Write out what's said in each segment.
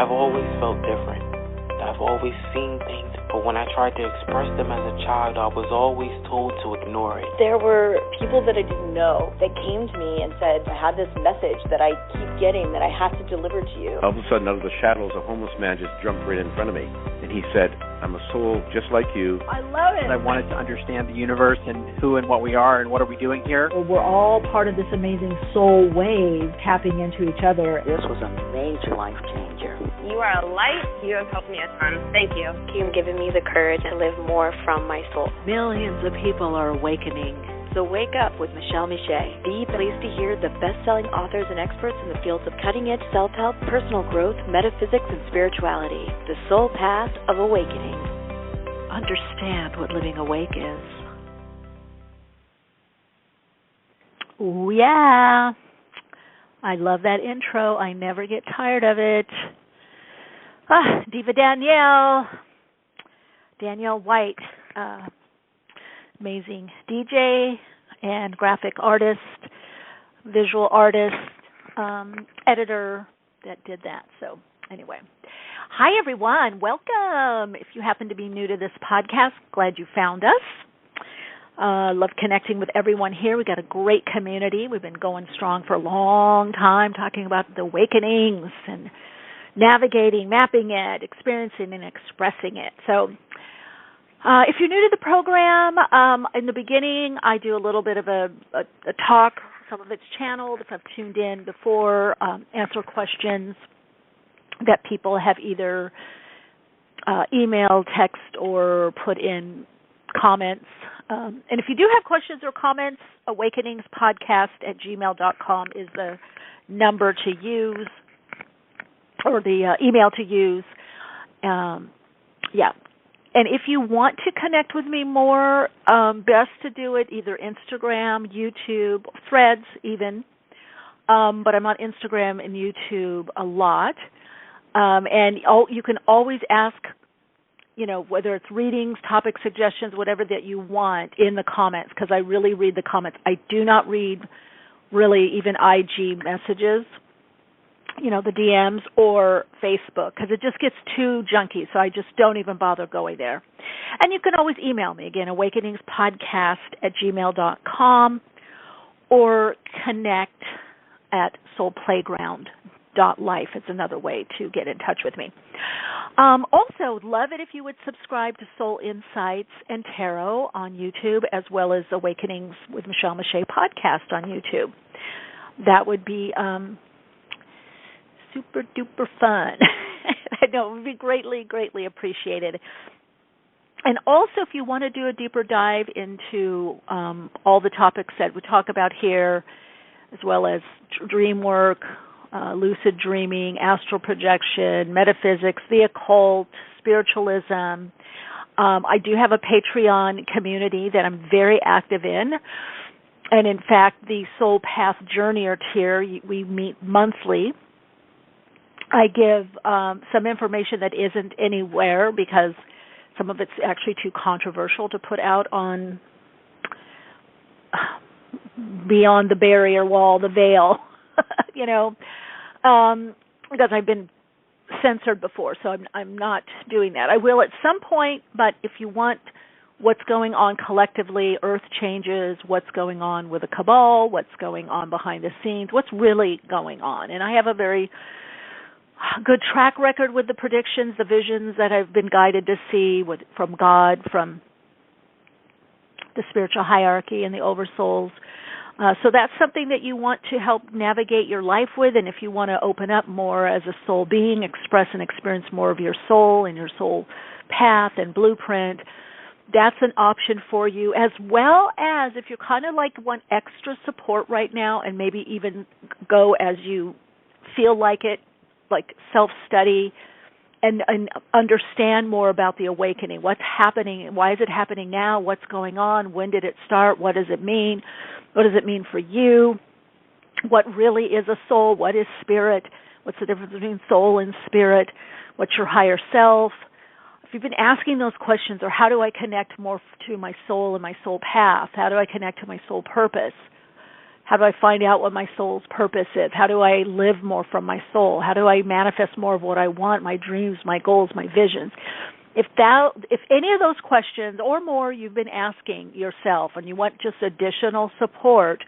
I've always felt different. I've always seen things, but when I tried to express them as a child, I was always told to ignore it. There were people that I didn't know that came to me and said, I have this message that I keep getting that I have to deliver to you. All of a sudden, out of the shadows, a homeless man just jumped right in front of me. And he said, I'm a soul just like you. I love it. I wanted to understand the universe and who and what we are and what are we doing here. Well, we're all part of this amazing soul wave tapping into each other. This was a major life changer. You are a light. You have helped me a ton. Thank you. You've given me the courage to live more from my soul. Millions of people are awakening. So wake up with Michele Meiche. Be pleased to hear the best-selling authors and experts in the fields of cutting-edge self-help, personal growth, metaphysics, and spirituality. The soul path of awakening. Understand what living awake is. Oh, yeah. I love that intro. I never get tired of it. Diva Danielle White, amazing DJ and graphic artist, visual artist, editor that did that. So anyway, hi everyone, welcome. If you happen to be new to this podcast, glad you found us. Love connecting with everyone here. We got a great community. We've been going strong for a long time, talking about the awakenings and navigating, mapping it, experiencing and expressing it. So if you're new to the program, in the beginning I do a little bit of a talk. Some of it's channeled if I've tuned in before, answer questions that people have either emailed, text, or put in comments. And if you do have questions or comments, awakeningspodcast@gmail.com is the number to use, or the email to use. Yeah. And if you want to connect with me more, best to do it either Instagram, YouTube, Threads even. But I'm on Instagram and YouTube a lot. And you can always ask, whether it's readings, topic suggestions, whatever that you want in the comments, because I really read the comments. I do not read really even IG messages, the DMs or Facebook, because it just gets too junky, so I just don't even bother going there. And you can always email me, again, awakeningspodcast@gmail.com, or connect at soulplayground.life. It's another way to get in touch with me. Also, love it if you would subscribe to Soul Insights and Tarot on YouTube, as well as Awakenings with Michele Meiche podcast on YouTube. That would be super duper fun. I know it would be greatly, greatly appreciated. And also, if you want to do a deeper dive into all the topics that we talk about here, as well as dream work, lucid dreaming, astral projection, metaphysics, the occult, spiritualism, I do have a Patreon community that I'm very active in. And in fact, the Soul Path Journeyer tier, we meet monthly. I give some information that isn't anywhere because some of it's actually too controversial to put out on beyond the barrier wall, the veil, because I've been censored before, so I'm not doing that. I will at some point, but if you want what's going on collectively, earth changes, what's going on with the cabal, what's going on behind the scenes, what's really going on. And I have a very good track record with the predictions, the visions that I've been guided to see from God, from the spiritual hierarchy and the oversouls. So that's something that you want to help navigate your life with, and if you want to open up more as a soul being, express and experience more of your soul and your soul path and blueprint, that's an option for you, as well as if you're kind of want extra support right now and maybe even go as you feel like it, like self-study and understand more about the awakening. What's happening? Why is it happening now? What's going on? When did it start? What does it mean? What does it mean for you? What really is a soul? What is spirit? What's the difference between soul and spirit? What's your higher self? If you've been asking those questions, or how do I connect more to my soul and my soul path? How do I connect to my soul purpose? How do I find out what my soul's purpose is? How do I live more from my soul? How do I manifest more of what I want, my dreams, my goals, my visions? If any of those questions or more you've been asking yourself and you want just additional support,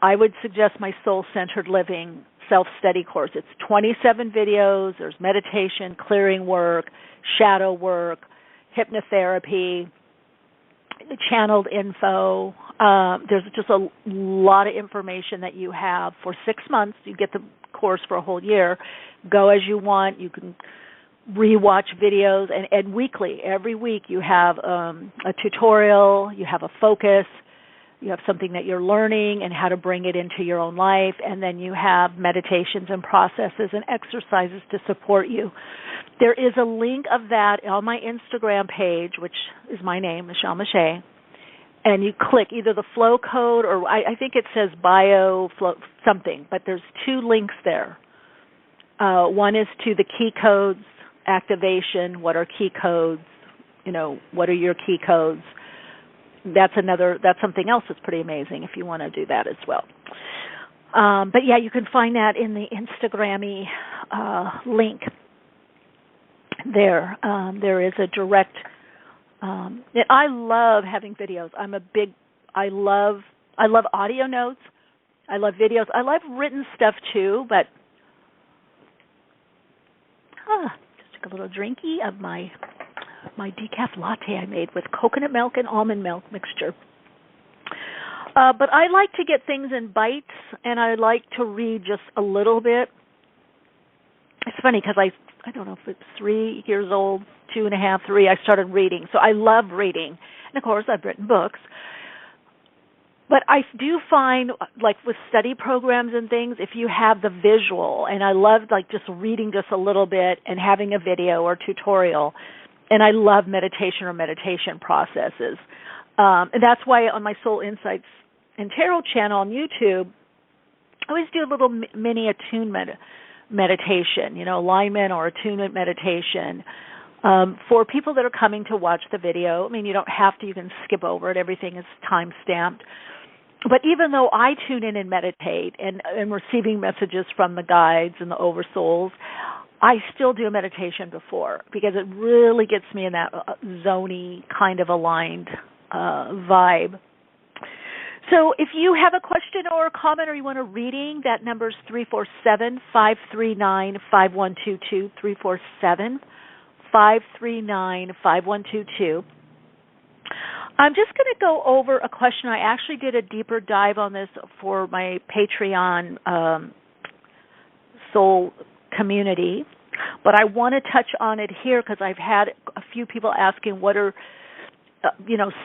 I would suggest my Soul-Centered Living self-study course. It's 27 videos. There's meditation, clearing work, shadow work, hypnotherapy, channeled info. There's just a lot of information that you have for 6 months. You get the course for a whole year. Go as you want. You can rewatch videos, and weekly, every week you have a tutorial, you have a focus, you have something that you're learning and how to bring it into your own life, and then you have meditations and processes and exercises to support you. There is a link of that on my Instagram page, which is my name, Michele Meiche, and you click either the flow code or I think it says bio flow something, but there's 2 links there. One is to the key codes, activation, what are key codes, what are your key codes. That's something else that's pretty amazing if you want to do that as well. But yeah, you can find that in the Instagram-y link there. There is a direct, I love having videos. I love audio notes. I love videos. I love written stuff too, but just took a little drinky of my decaf latte I made with coconut milk and almond milk mixture. But I like to get things in bites, and I like to read just a little bit. It's funny because I don't know if it's 3 years old, 2.5, 3, I started reading. So I love reading. And, of course, I've written books. But I do find, like with study programs and things, if you have the visual, and I love like just reading just a little bit and having a video or tutorial, and I love meditation or meditation processes. And that's why on my Soul Insights and Tarot channel on YouTube, I always do a little mini attunement meditation, alignment or attunement meditation. For people that are coming to watch the video, I mean, you don't have to, you can skip over it. Everything is time-stamped. But even though I tune in and meditate and am receiving messages from the guides and the oversouls, I still do a meditation before because it really gets me in that zony kind of aligned vibe. So if you have a question or a comment or you want a reading, that number is 347-539-5122, 347-539-5122. I'm just going to go over a question. I actually did a deeper dive on this for my Patreon soul community, but I want to touch on it here because I've had a few people asking what are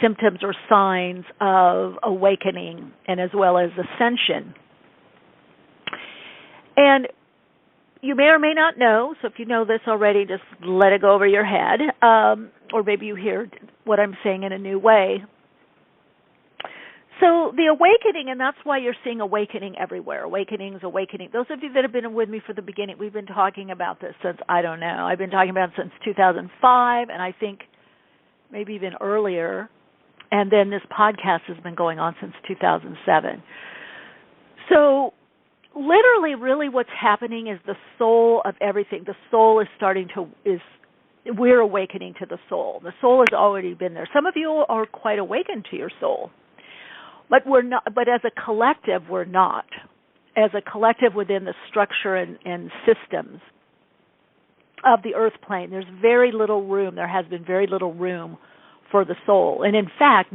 symptoms or signs of awakening and as well as ascension. And you may or may not know, so if you know this already, just let it go over your head, or maybe you hear what I'm saying in a new way. So the awakening, and that's why you're seeing awakening everywhere, awakening. Those of you that have been with me from the beginning, we've been talking about this since, I've been talking about it since 2005, and I think maybe even earlier, and then this podcast has been going on since 2007. So literally, really what's happening is the soul of everything. The soul is we're awakening to the soul. The soul has already been there. Some of you are quite awakened to your soul, but we're not. But as a collective, we're not. As a collective within the structure and systems of the earth plane, there's very little room. There has been very little room for the soul. And in fact,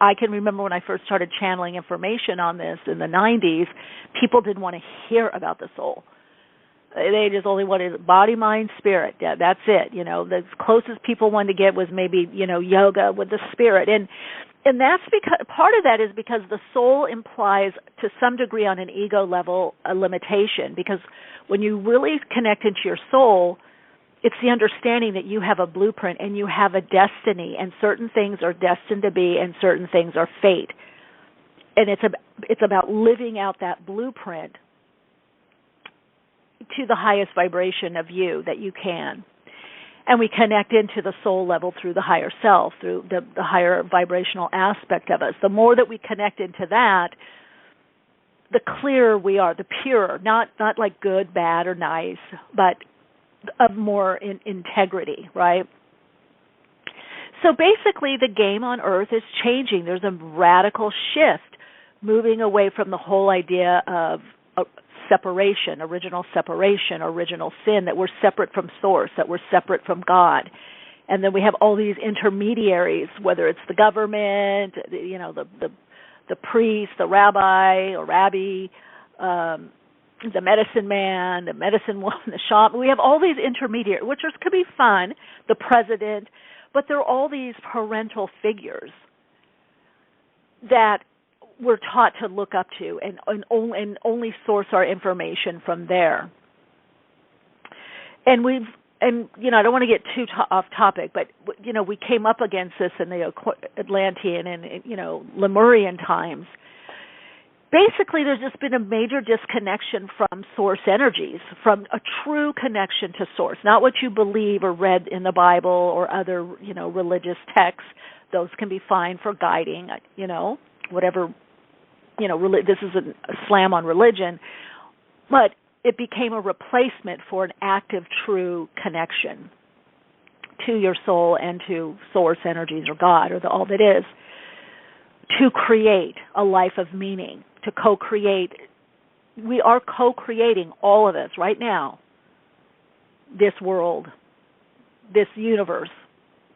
I can remember when I first started channeling information on this in the 90s, people didn't want to hear about the soul. They just only wanted body, mind, spirit. Yeah, that's it. The closest people wanted to get was maybe, yoga with the spirit. And that's because part of that is because the soul implies to some degree on an ego level a limitation, because when you really connect into your soul, it's the understanding that you have a blueprint and you have a destiny, and certain things are destined to be and certain things are fate. And it's about living out that blueprint to the highest vibration of you that you can. And we connect into the soul level through the higher self, through the higher vibrational aspect of us. The more that we connect into that, the clearer we are, the purer, not like good, bad, or nice, but of more integrity, right? So basically, the game on Earth is changing. There's a radical shift, moving away from the whole idea of separation, original sin, that we're separate from Source, that we're separate from God. And then we have all these intermediaries, whether it's the government, the priest, the rabbi or rabbi, the medicine man, the medicine woman, the shaman. We have all these intermediaries, which could be fun, the president, but they're all these parental figures that we're taught to look up to and only source our information from there. And I don't want to get too off topic, but we came up against this in the Atlantean and Lemurian times. Basically, there's just been a major disconnection from source energies, from a true connection to source, not what you believe or read in the Bible or other, religious texts. Those can be fine for guiding, whatever, this is a slam on religion, but it became a replacement for an active, true connection to your soul and to source energies or God or all that is, to create a life of meaning, to co-create. We are co-creating, all of us right now, this world, this universe,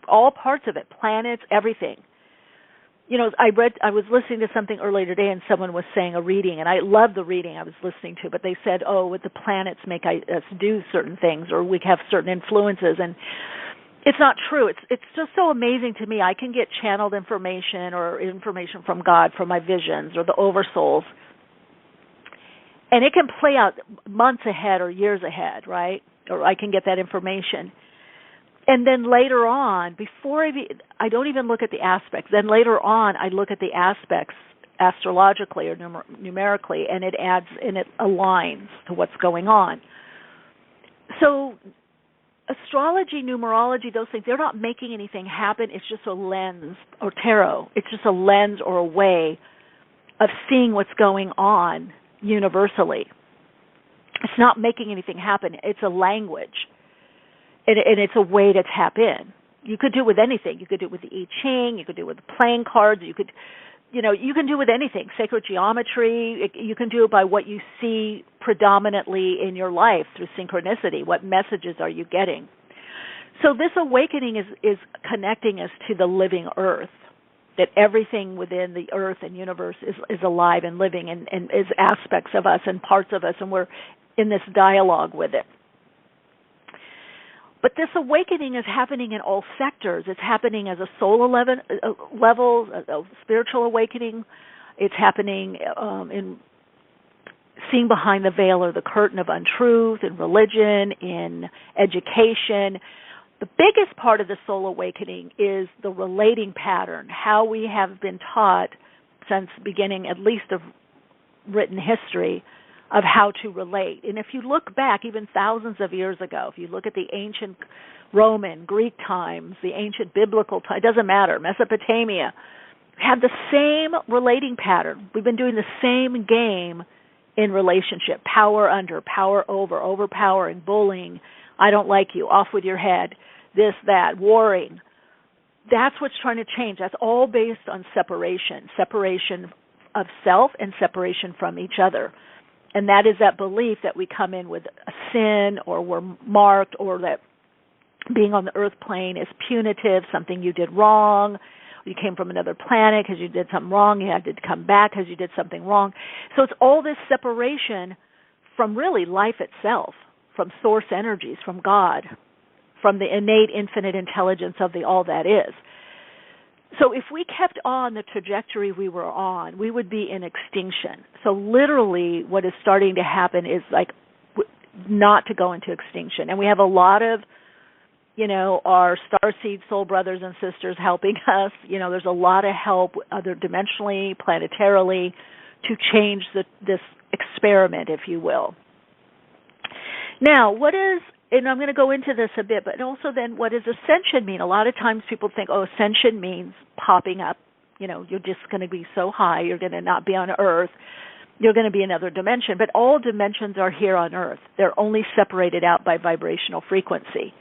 all parts of it, planets, everything. I was listening to something earlier today, and someone was saying a reading, and I love the reading I was listening to, but they said, the planets make us do certain things, or we have certain influences, and it's not true. It's just so amazing to me. I can get channeled information or information from God, from my visions, or the oversouls, and it can play out months ahead or years ahead, right? Or I can get that information. And then later on, before I don't even look at the aspects. Then later on, I look at the aspects astrologically or numerically, and it adds and it aligns to what's going on. So astrology, numerology, those things, they're not making anything happen. It's just a lens, or tarot. It's just a lens or a way of seeing what's going on universally. It's not making anything happen. It's a language. And it's a way to tap in. You could do it with anything. You could do it with the I Ching. You could do it with the playing cards. You can do it with anything. Sacred geometry. You can do it by what you see predominantly in your life through synchronicity. What messages are you getting? So this awakening is connecting us to the living earth, that everything within the earth and universe is alive and living and is aspects of us and parts of us, and we're in this dialogue with it. But this awakening is happening in all sectors. It's happening as a soul level, a spiritual awakening. It's happening in seeing behind the veil or the curtain of untruth, in religion, in education. The biggest part of the soul awakening is the relating pattern, how we have been taught since the beginning, at least of written history, of how to relate. And if you look back even thousands of years ago, if you look at the ancient Roman, Greek times, the ancient biblical time, it doesn't matter, Mesopotamia, had the same relating pattern. We've been doing the same game in relationship, power under, power over, overpowering, bullying, I don't like you, off with your head, this, that, warring. That's what's trying to change. That's all based on separation of self and separation from each other. And that is that belief that we come in with a sin, or we're marked, or that being on the earth plane is punitive, something you did wrong. You came from another planet because you did something wrong. You had to come back because you did something wrong. So it's all this separation from really life itself, from source energies, from God, from the innate infinite intelligence of the all that is. So if we kept on the trajectory we were on, we would be in extinction. So literally what is starting to happen is like not to go into extinction. And we have a lot of, our starseed soul brothers and sisters helping us. There's a lot of help, other dimensionally, planetarily, to change this experiment, if you will. Now, and I'm going to go into this a bit, but also then what does ascension mean? A lot of times people think, ascension means popping up. You're just going to be so high, you're going to not be on Earth. you're going to be another dimension. But all dimensions are here on Earth. They're only separated out by vibrational frequency.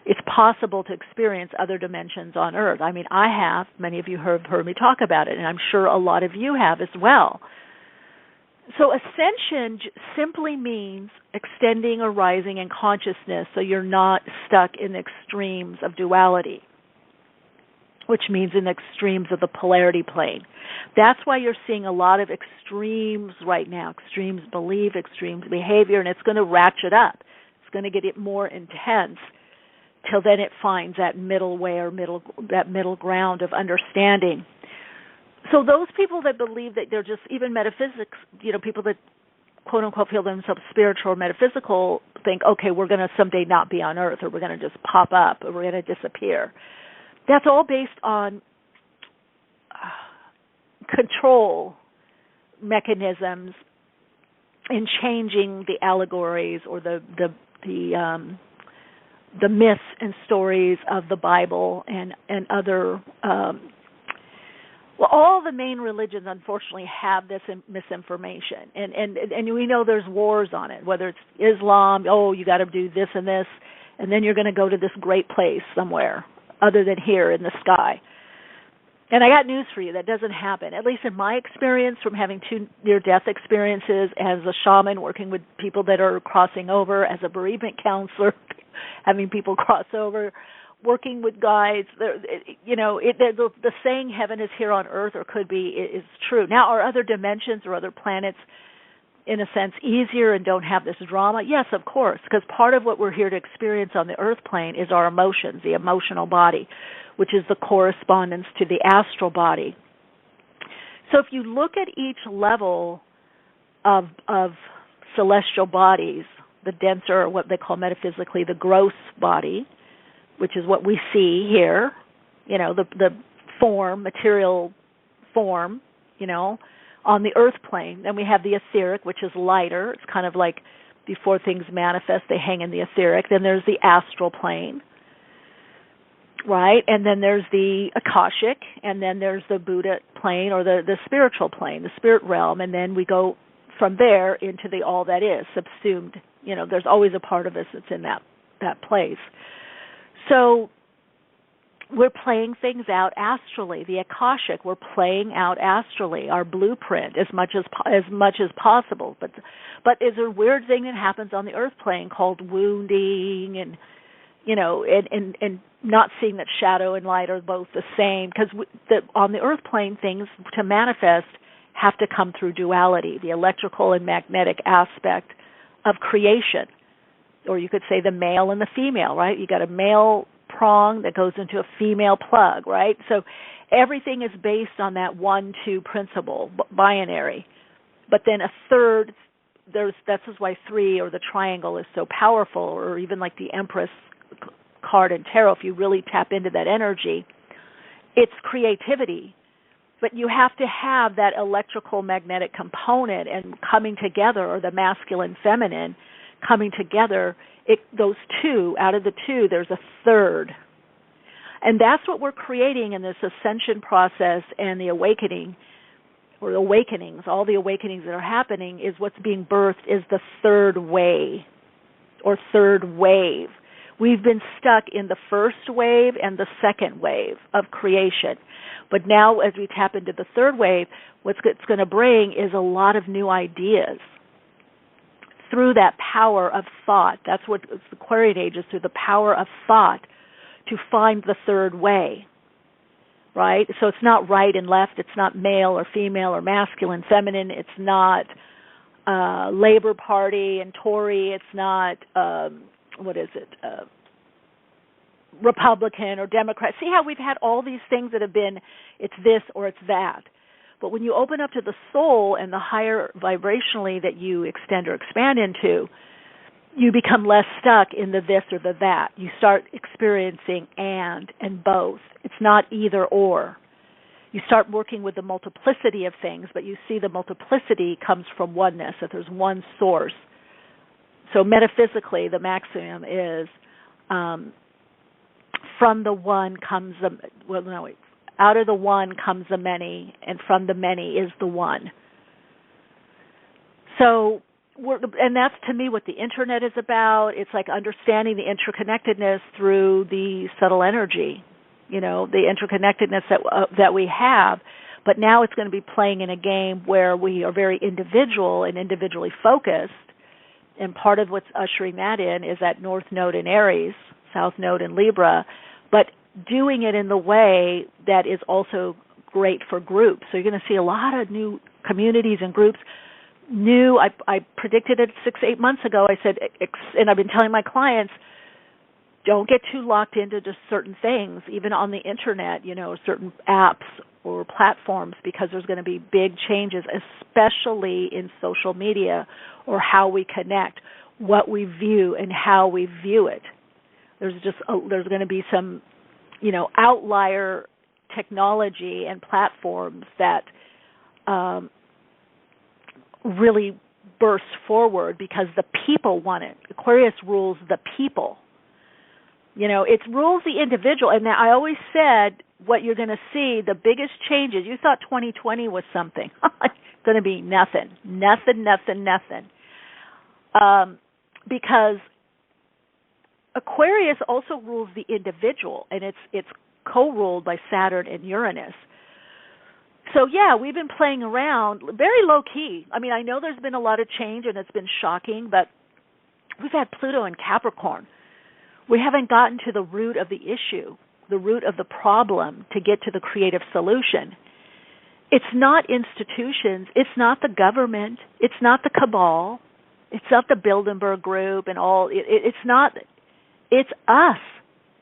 It's possible to experience other dimensions on Earth. I mean, I have. Many of you have heard me talk about it, and I'm sure a lot of you have as well. So ascension simply means extending or rising in consciousness so you're not stuck in the extremes of duality, which means in the extremes of the polarity plane. That's why you're seeing a lot of extremes right now, extremes belief, extremes behavior, and it's going to ratchet up. It's going to get it more intense till then it finds that middle way or that middle ground of understanding. So those people that believe that they're just, even metaphysics, people that quote-unquote feel themselves spiritual or metaphysical think, okay, we're going to someday not be on Earth, or we're going to just pop up, or we're going to disappear. That's all based on control mechanisms in changing the allegories or the myths and stories of the Bible and other. All the main religions, unfortunately, have this misinformation, and we know there's wars on it. Whether it's Islam, you got to do this and this, and then you're going to go to this great place somewhere other than here in the sky. And I got news for you, that doesn't happen. At least in my experience from having 2 near-death experiences as a shaman, working with people that are crossing over, as a bereavement counselor, having people cross over, working with guides, the saying heaven is here on Earth or could be is true. Now, are other dimensions or other planets, in a sense, easier and don't have this drama? Yes, of course, because part of what we're here to experience on the Earth plane is our emotions, the emotional body, which is the correspondence to the astral body. So if you look at each level of celestial bodies, the denser, or what they call metaphysically the gross body, which is what we see here, the form, material form, on the earth plane. Then we have the etheric, which is lighter. It's kind of like before things manifest, they hang in the etheric. Then there's the astral plane, right? And then there's the Akashic, and then there's the Buddha plane or the spiritual plane, the spirit realm. And then we go from there into the all that is, subsumed. There's always a part of us that's in that place. So we're playing things out astrally. The Akashic, we're playing out astrally, our blueprint as much as possible. But is there a weird thing that happens on the earth plane called wounding and and not seeing that shadow and light are both the same? Because on the earth plane, things to manifest have to come through duality, the electrical and magnetic aspect of creation. Or you could say the male and the female, right? You got a male prong that goes into a female plug, right? So everything is based on that 1-2 principle, binary. But then a third, that's why 3 or the triangle is so powerful, or even like the Empress card in tarot, if you really tap into that energy, it's creativity. But you have to have that electrical magnetic component and coming together, or the masculine feminine coming together. Those 2, out of the 2, there's a third. And that's what we're creating in this ascension process and the awakening, or awakenings, all the awakenings that are happening, is what's being birthed is the third way, or third wave. We've been stuck in the first wave and the second wave of creation. But now as we tap into the third wave, what's it's going to bring is a lot of new ideas through that power of thought. That's what the Aquarian Age is, through the power of thought to find the third way, right? So it's not right and left. It's not male or female or masculine, feminine. It's not Labor Party and Tory. It's not, Republican or Democrat. See how we've had all these things that have been, it's this or it's that. But when you open up to the soul and the higher vibrationally that you extend or expand into, you become less stuck in the this or the that. You start experiencing and both. It's not either or. You start working with the multiplicity of things, but you see the multiplicity comes from oneness, that there's one source. So metaphysically, the maximum is from the one comes the, out of the one comes the many, and from the many is the one. So, and that's to me what the internet is about. It's like understanding the interconnectedness through the subtle energy, the interconnectedness that we have. But now it's going to be playing in a game where we are very individual and individually focused. And part of what's ushering that in is that North Node in Aries, South Node in Libra, but doing it in the way that is also great for groups. So you're going to see a lot of new communities and groups. I predicted it 6-8 months ago. I said, and I've been telling my clients, don't get too locked into just certain things, even on the internet, certain apps or platforms, because there's going to be big changes, especially in social media or how we connect, what we view and how we view it. There's going to be some, outlier technology and platforms that really burst forward because the people want it. Aquarius rules the people. It rules the individual. And I always said what you're going to see, the biggest changes, you thought 2020 was something. It's going to be nothing. Because Aquarius also rules the individual, and it's co-ruled by Saturn and Uranus. So, yeah, we've been playing around very low-key. I mean, I know there's been a lot of change, and it's been shocking, but we've had Pluto in Capricorn. We haven't gotten to the root of the issue, the root of the problem, to get to the creative solution. It's not institutions. It's not the government. It's not the cabal. It's not the Bilderberg Group and all. It's not. It's us.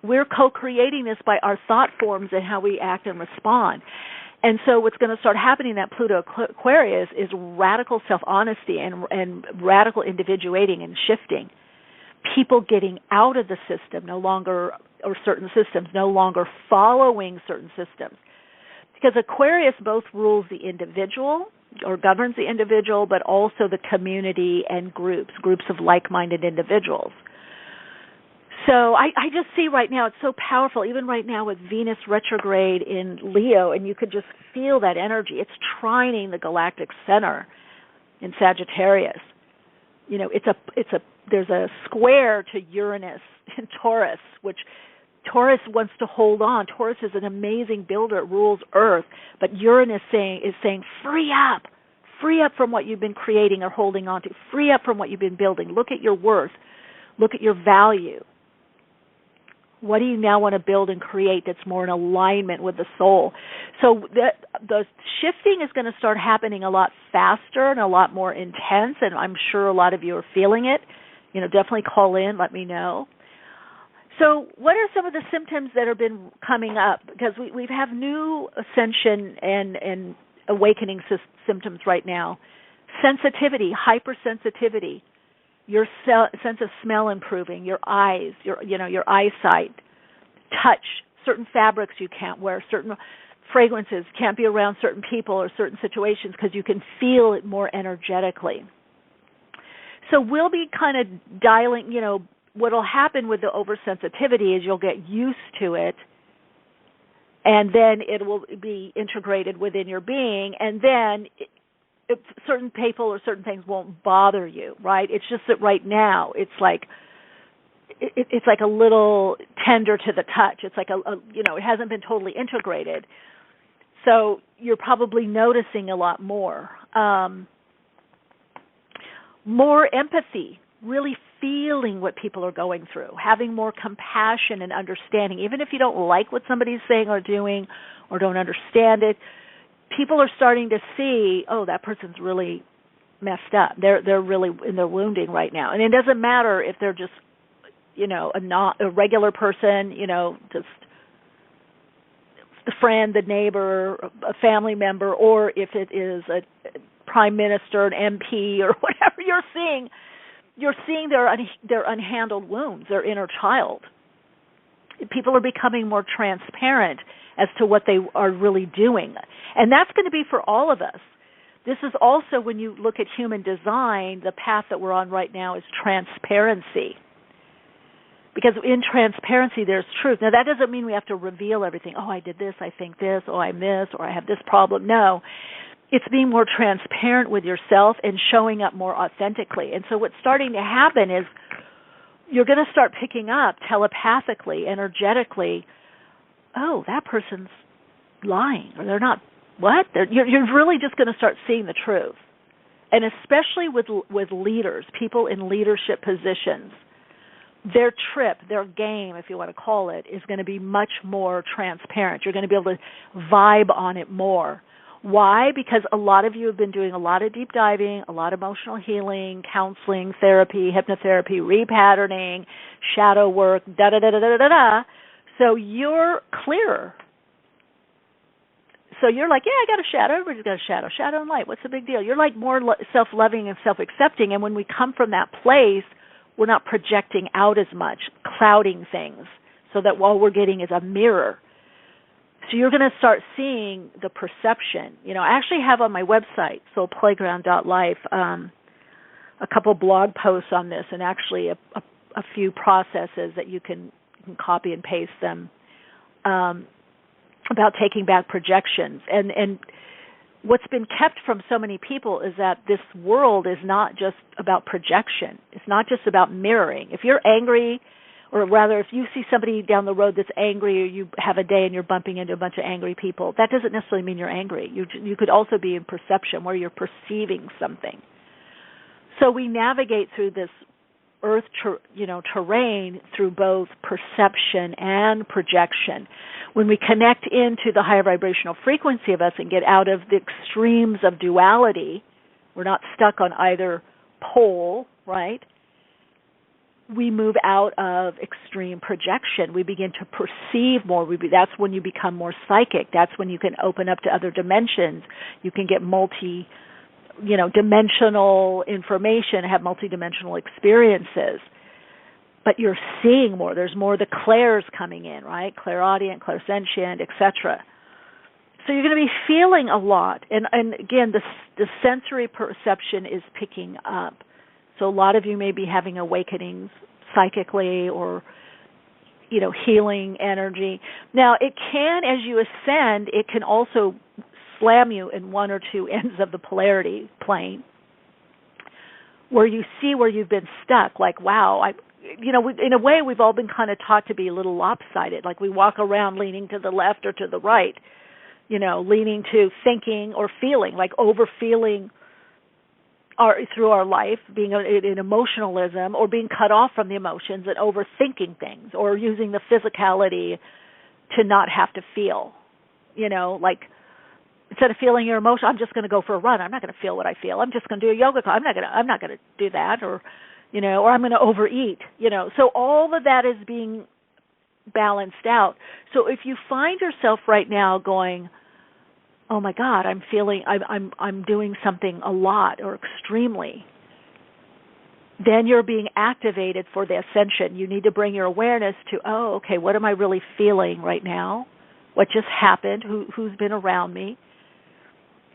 We're co-creating this by our thought forms and how we act and respond. And so what's going to start happening in that Pluto Aquarius is radical self-honesty and radical individuating and shifting. People getting out of the system, or certain systems, no longer following certain systems. Because Aquarius both rules the individual or governs the individual, but also the community and groups of like-minded individuals. So I just see right now, it's so powerful, even right now with Venus retrograde in Leo, and you could just feel that energy. It's trining the galactic center in Sagittarius. There's a square to Uranus in Taurus, which Taurus wants to hold on. Taurus is an amazing builder. It rules Earth. But Uranus is saying, free up from what you've been creating or holding on to. Free up from what you've been building. Look at your worth. Look at your value. What do you now want to build and create that's more in alignment with the soul? So the shifting is going to start happening a lot faster and a lot more intense, and I'm sure a lot of you are feeling it. Definitely call in, let me know. So what are some of the symptoms that have been coming up? Because we have new ascension and awakening symptoms right now. Sensitivity, hypersensitivity. Your sense of smell improving, your eyes, your eyesight, touch, certain fabrics you can't wear, certain fragrances can't be around certain people or certain situations because you can feel it more energetically. So we'll be kind of dialing, what will happen with the oversensitivity is you'll get used to it, and then it will be integrated within your being, and then if certain people or certain things won't bother you, right? It's just that right now it's like a little tender to the touch. It's like it hasn't been totally integrated. So you're probably noticing a lot more. More empathy, really feeling what people are going through, having more compassion and understanding. Even if you don't like what somebody's saying or doing or don't understand it, people are starting to see, oh, that person's really messed up. They're really in their wounding right now. And it doesn't matter if they're just, a regular person, just the friend, the neighbor, a family member, or if it is a prime minister, an MP, or whatever you're seeing their unhandled wounds, their inner child. People are becoming more transparent as to what they are really doing. And that's going to be for all of us. This is also, when you look at human design, the path that we're on right now is transparency. Because in transparency, there's truth. Now, that doesn't mean we have to reveal everything. Oh, I did this, I think this, oh, I'm this, or I have this problem. No. it's being more transparent with yourself and showing up more authentically. And so what's starting to happen is you're going to start picking up telepathically, energetically, oh, that person's lying, or they're not. What? You're really just going to start seeing the truth. And especially with leaders, people in leadership positions, their trip, their game, if you want to call it, is going to be much more transparent. You're going to be able to vibe on it more. Why? Because a lot of you have been doing a lot of deep diving, a lot of emotional healing, counseling, therapy, hypnotherapy, repatterning, shadow work, da-da-da-da-da-da-da. So you're clearer. So you're like, yeah, I got a shadow. Everybody's got a shadow. Shadow and light. What's the big deal? You're like more self-loving and self-accepting. And when we come from that place, we're not projecting out as much, clouding things, so that all we're getting is a mirror. So you're going to start seeing the perception. You know, I actually have on my website, soulplayground.life, a couple blog posts on this, and actually a few processes that you can copy and paste them about taking back projections. And what's been kept from so many people is that this world is not just about projection. It's not just about mirroring. If you're angry, or rather if you see somebody down the road that's angry, or you have a day and you're bumping into a bunch of angry people, that doesn't necessarily mean you're angry. You could also be in perception, where you're perceiving something. So we navigate through this earth terrain through both perception and projection. When we connect into the higher vibrational frequency of us and get out of the extremes of duality, we're not stuck on either pole, right? We move out of extreme projection. We begin to perceive more. That's when you become more psychic. That's when you can open up to other dimensions. You can get dimensional information, have multidimensional experiences. But you're seeing more. There's more of the clairs coming in, right? Clairaudient, clairsentient, etc. So you're going to be feeling a lot. And again, the sensory perception is picking up. So a lot of you may be having awakenings psychically, or, healing energy. Now, it can, as you ascend, it can also slam you in one or two ends of the polarity plane, where you see where you've been stuck. Like, wow, in a way, we've all been kind of taught to be a little lopsided. Like, we walk around leaning to the left or to the right, leaning to thinking or feeling, like over-feeling through our life, being in emotionalism, or being cut off from the emotions and overthinking things, or using the physicality to not have to feel, like, instead of feeling your emotion, I'm just going to go for a run. I'm not going to feel what I feel. I'm just going to do a yoga class. I'm not going to do that, or I'm going to overeat. So all of that is being balanced out. So if you find yourself right now going, oh my God, I'm doing something a lot or extremely, then you're being activated for the ascension. You need to bring your awareness to, oh, okay, what am I really feeling right now? What just happened? Who's been around me?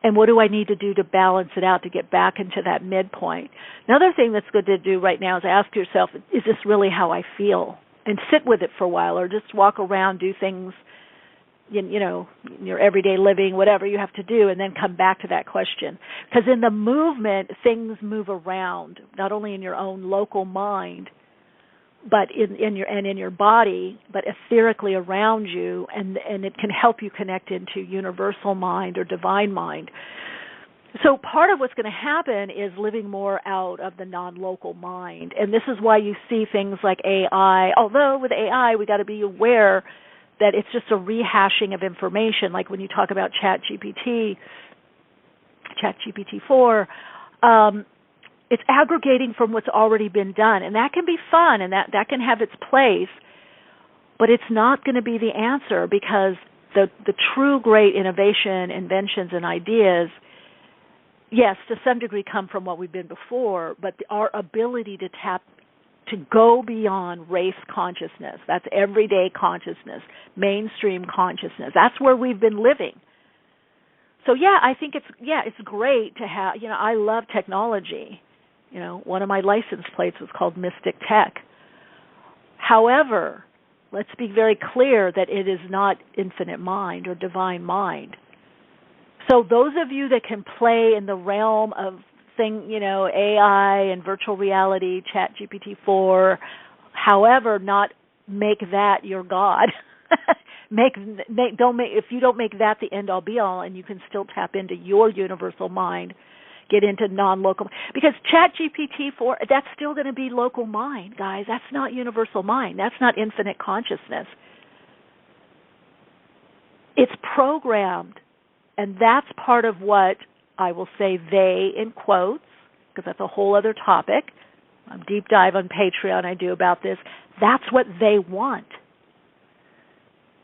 And what do I need to do to balance it out, to get back into that midpoint? Another thing that's good to do right now is ask yourself, is this really how I feel? And sit with it for a while, or just walk around, do things, your everyday living, whatever you have to do, and then come back to that question. Because in the movement, things move around, not only in your own local mind, but in your body, but etherically around you, and it can help you connect into universal mind or divine mind. So part of what's going to happen is living more out of the non-local mind, and this is why you see things like AI. Although with AI, we got to be aware that it's just a rehashing of information. Like when you talk about ChatGPT-4. It's aggregating from what's already been done, and that can be fun, and that can have its place, but it's not going to be the answer, because the true great innovation, inventions, and ideas, yes, to some degree come from what we've been before, but our ability to go beyond race consciousness, that's everyday consciousness, mainstream consciousness, that's where we've been living. So I think it's great to have, I love technology. One of my license plates was called Mystic Tech. However, let's be very clear that it is not infinite mind or divine mind. So those of you that can play in the realm of AI and virtual reality, ChatGPT-4, however, not make that your God. If you don't make that the end all be all, and you can still tap into your universal mind, get into non-local, because ChatGPT-4, that's still going to be local mind, guys. That's not universal mind. That's not infinite consciousness. It's programmed, and that's part of what I will say they in quotes, because that's a whole other topic. A deep dive on Patreon I do about this. That's what they want.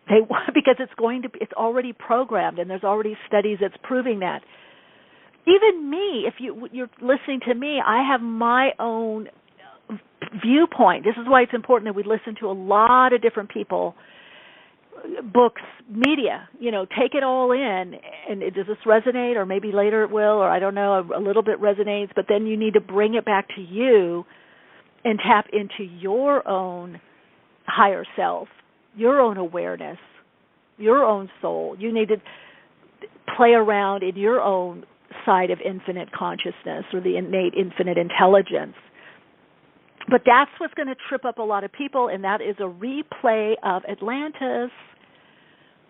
They want, because it's already programmed, and there's already studies that's proving that. Even me, if you're listening to me, I have my own viewpoint. This is why it's important that we listen to a lot of different people, books, media, take it all in. And does this resonate? Or maybe later it will, or I don't know, a little bit resonates, but then you need to bring it back to you and tap into your own higher self, your own awareness, your own soul. You need to play around in your own side of infinite consciousness or the innate infinite intelligence. But that's what's going to trip up a lot of people, and that is a replay of Atlantis,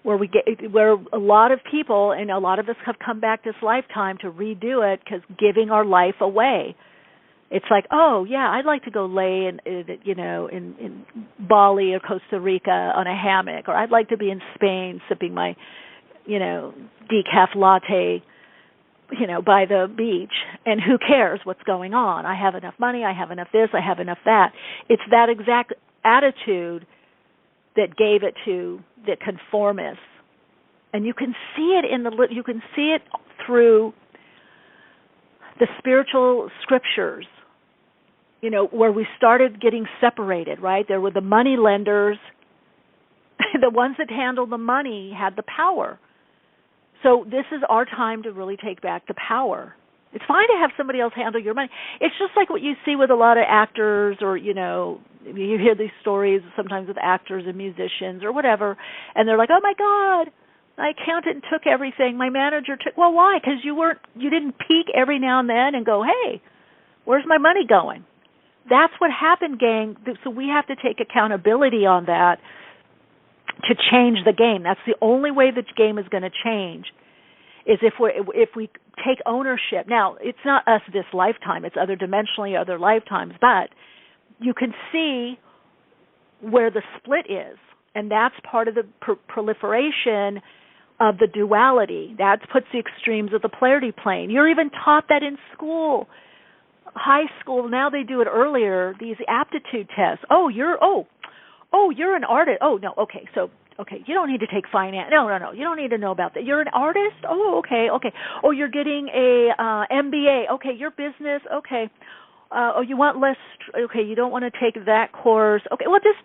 where a lot of people and a lot of us have come back this lifetime to redo it, because giving our life away. It's like, oh yeah, I'd like to go lay in Bali or Costa Rica on a hammock, or I'd like to be in Spain sipping my, decaf latte, by the beach, and who cares what's going on? I have enough money, I have enough this, I have enough that. It's that exact attitude that gave it to the conformists, and you can see it through the spiritual scriptures. Where we started getting separated, right? There were the money lenders. The ones that handled the money had the power. So this is our time to really take back the power. It's fine to have somebody else handle your money. It's just like what you see with a lot of actors, or, you hear these stories sometimes with actors and musicians or whatever, and they're like, oh my God, my accountant took everything, my manager took, well, why? Because you didn't peek every now and then and go, hey, where's my money going? That's what happened, gang. So we have to take accountability on that to change the game. That's the only way the game is going to change, is if we take ownership. Now, it's not us this lifetime. It's other dimensionally, other lifetimes. But you can see where the split is, and that's part of the proliferation of the duality. That puts the extremes of the polarity plane. You're even taught that in school. High school, now they do it earlier, these aptitude tests. You're an artist. You don't need to take finance. No, you don't need to know about that. You're an artist? Okay. Oh, you're getting a MBA. Okay, your business. Okay. You want less, okay, you don't want to take that course. Okay, well, just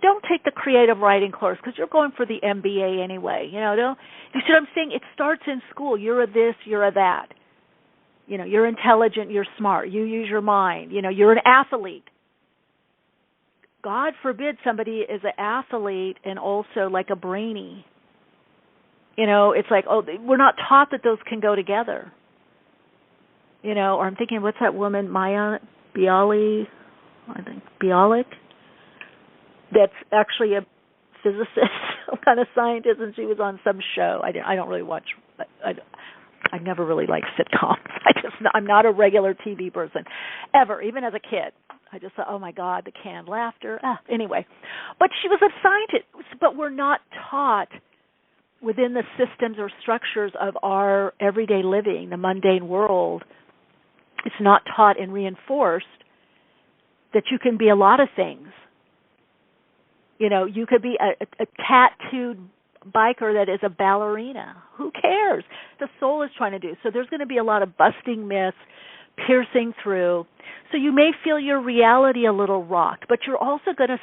don't take the creative writing course, because you're going for the MBA anyway. You see what I'm saying? It starts in school. You're a this, you're a that. You're intelligent, you're smart, you use your mind, you're an athlete. God forbid somebody is an athlete and also like a brainy. It's like, we're not taught that those can go together. Or I'm thinking, what's that woman, Maya Bialik? That's actually a physicist, some kind of scientist, and she was on some show. I don't really watch. I never really liked sitcoms. I'm not a regular TV person, ever, even as a kid. I just thought, oh my God, the canned laughter. Anyway, but she was a scientist. But we're not taught within the systems or structures of our everyday living, the mundane world. It's not taught and reinforced that you can be a lot of things. You could be a tattooed biker that is a ballerina. Who cares? The soul is trying to do. So there's going to be a lot of busting myths, piercing through. So you may feel your reality a little rocked, but you're also going to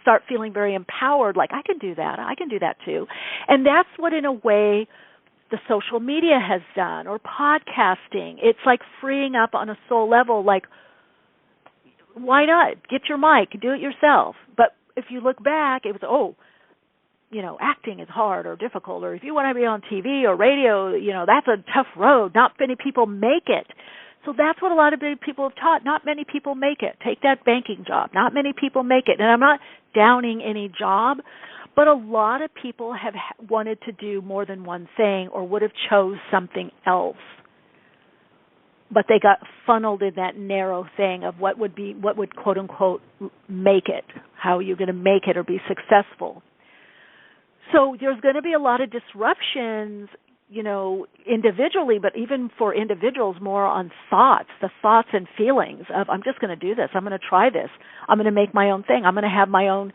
start feeling very empowered, like, I can do that. I can do that too. And that's what, in a way, the social media has done, or podcasting. It's like freeing up on a soul level, like, why not? Get your mic, do it yourself. But if you look back, it was, acting is hard or difficult, or if you want to be on TV or radio, that's a tough road. Not many people make it. So that's what a lot of big people have taught. Not many people make it. Take that banking job. Not many people make it. And I'm not downing any job, but a lot of people have wanted to do more than one thing or would have chose something else. But they got funneled in that narrow thing of what would quote unquote make it. How are you going to make it or be successful? So there's going to be a lot of disruptions, individually, but even for individuals, more on the thoughts and feelings of, I'm just going to do this. I'm going to try this. I'm going to make my own thing. I'm going to have my own,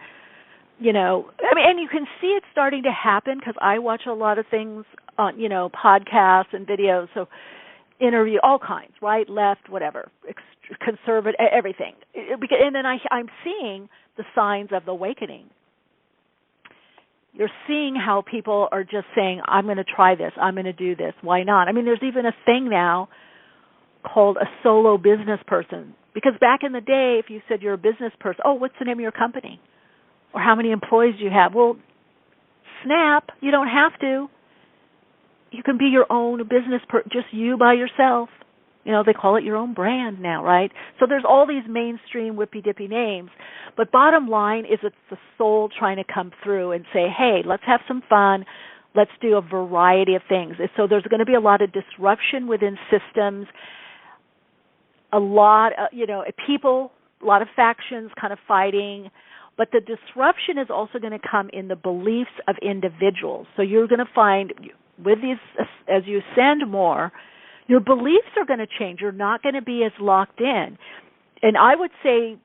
and you can see it starting to happen because I watch a lot of things on, podcasts and videos. So interview all kinds, right, left, whatever, conservative, everything. And then I'm seeing the signs of the awakening. You're seeing how people are just saying, I'm going to try this, I'm going to do this, why not? I mean, there's even a thing now called a solo business person. Because back in the day, if you said you're a business person, what's the name of your company? Or how many employees do you have? Well, snap, you don't have to. You can be your own business person, just you by yourself. They call it your own brand now, right? So there's all these mainstream whippy-dippy names. But bottom line is it's the soul trying to come through and say, hey, let's have some fun. Let's do a variety of things. So there's going to be a lot of disruption within systems, a lot of, people, a lot of factions kind of fighting. But the disruption is also going to come in the beliefs of individuals. So you're going to find with these, as you ascend more, your beliefs are going to change. You're not going to be as locked in. And I would say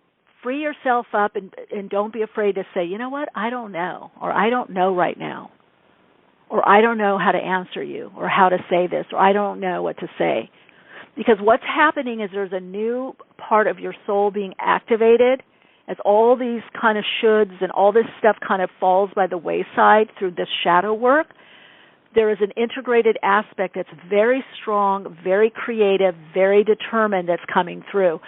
free yourself up and don't be afraid to say, you know what, I don't know, or I don't know right now, or I don't know how to answer you, or how to say this, or I don't know what to say. Because what's happening is there's a new part of your soul being activated as all these kind of shoulds and all this stuff kind of falls by the wayside through this shadow work. There is an integrated aspect that's very strong, very creative, very determined that's coming through.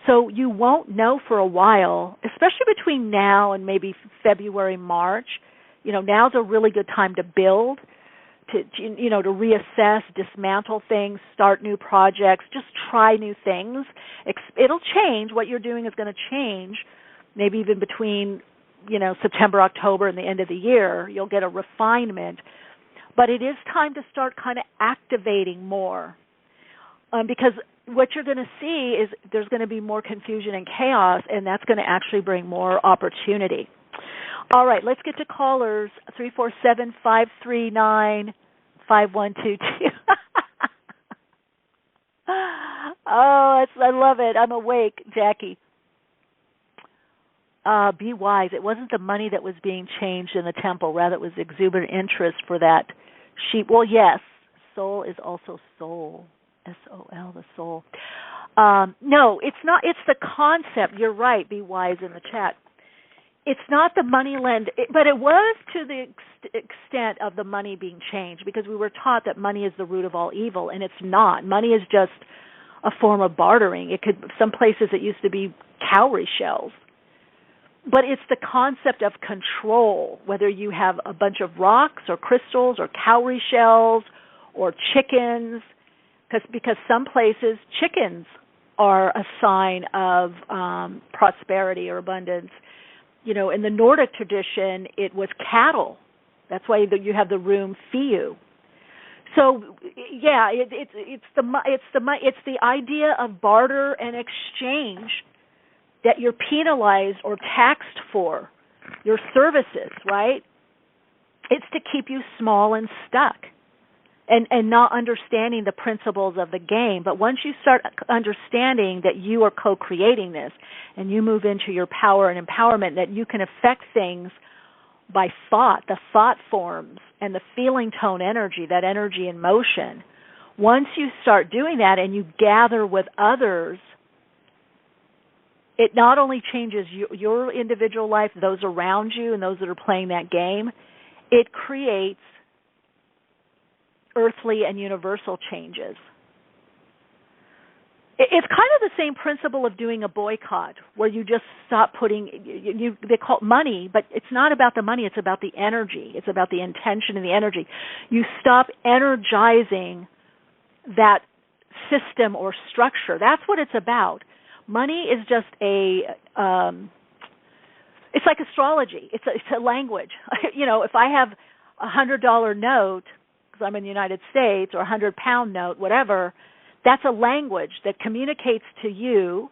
So you won't know for a while, especially between now and maybe February, March. Now's a really good time to build, to reassess, dismantle things, start new projects, just try new things. It'll change. What you're doing is going to change, maybe even between, September, October, and the end of the year. You'll get a refinement. But it is time to start kind of activating more because what you're going to see is there's going to be more confusion and chaos, and that's going to actually bring more opportunity. All right, let's get to callers, 347-539-5122. I love it. I'm awake, Jackie. Be wise. It wasn't the money that was being changed in the temple. Rather, it was exuberant interest for that sheep. Well, yes, soul is also soul. S-O-L, the soul. No, it's not. It's the concept. You're right. Be wise in the chat. It's not the money lend, but it was to the extent of the money being changed because we were taught that money is the root of all evil, and it's not. Money is just a form of bartering. It could, some places it used to be cowrie shells. But it's the concept of control, whether you have a bunch of rocks or crystals or cowrie shells or chickens, because some places chickens are a sign of prosperity or abundance. In the Nordic tradition, it was cattle. That's why you have the room Fiu. So, yeah, it's the idea of barter and exchange that you're penalized or taxed for your services, right? It's to keep you small and stuck and not understanding the principles of the game. But once you start understanding that you are co-creating this and you move into your power and empowerment, that you can affect things by thought, the thought forms and the feeling tone energy, that energy in motion. Once you start doing that and you gather with others, it not only changes your individual life, those around you and those that are playing that game, it creates earthly and universal changes. It's kind of the same principle of doing a boycott, where you just stop putting, they call it money, but it's not about the money, it's about the energy. It's about the intention and the energy. You stop energizing that system or structure. That's what it's about. Money is just it's like astrology. It's a language. If I have $100 note, because I'm in the United States, or a £100 note, whatever, that's a language that communicates to you,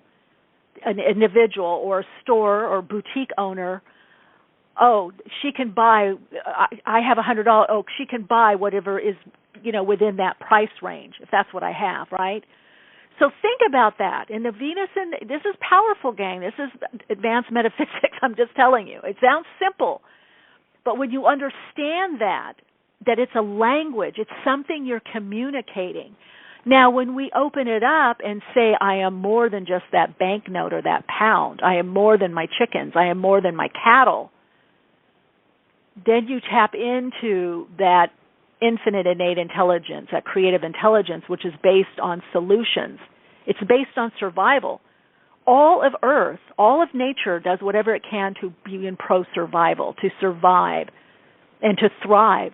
an individual or a store or boutique owner, oh, she can buy, I have $100, oh, she can buy whatever is, within that price range, if that's what I have, right? So think about that. And the Venus, this is powerful, gang. This is advanced metaphysics, I'm just telling you. It sounds simple, but when you understand that it's a language, it's something you're communicating. Now, when we open it up and say, I am more than just that banknote or that pound, I am more than my chickens, I am more than my cattle, then you tap into that infinite innate intelligence, that creative intelligence, which is based on solutions. It's based on survival. All of Earth, all of nature does whatever it can to be in pro-survival, to survive and to thrive.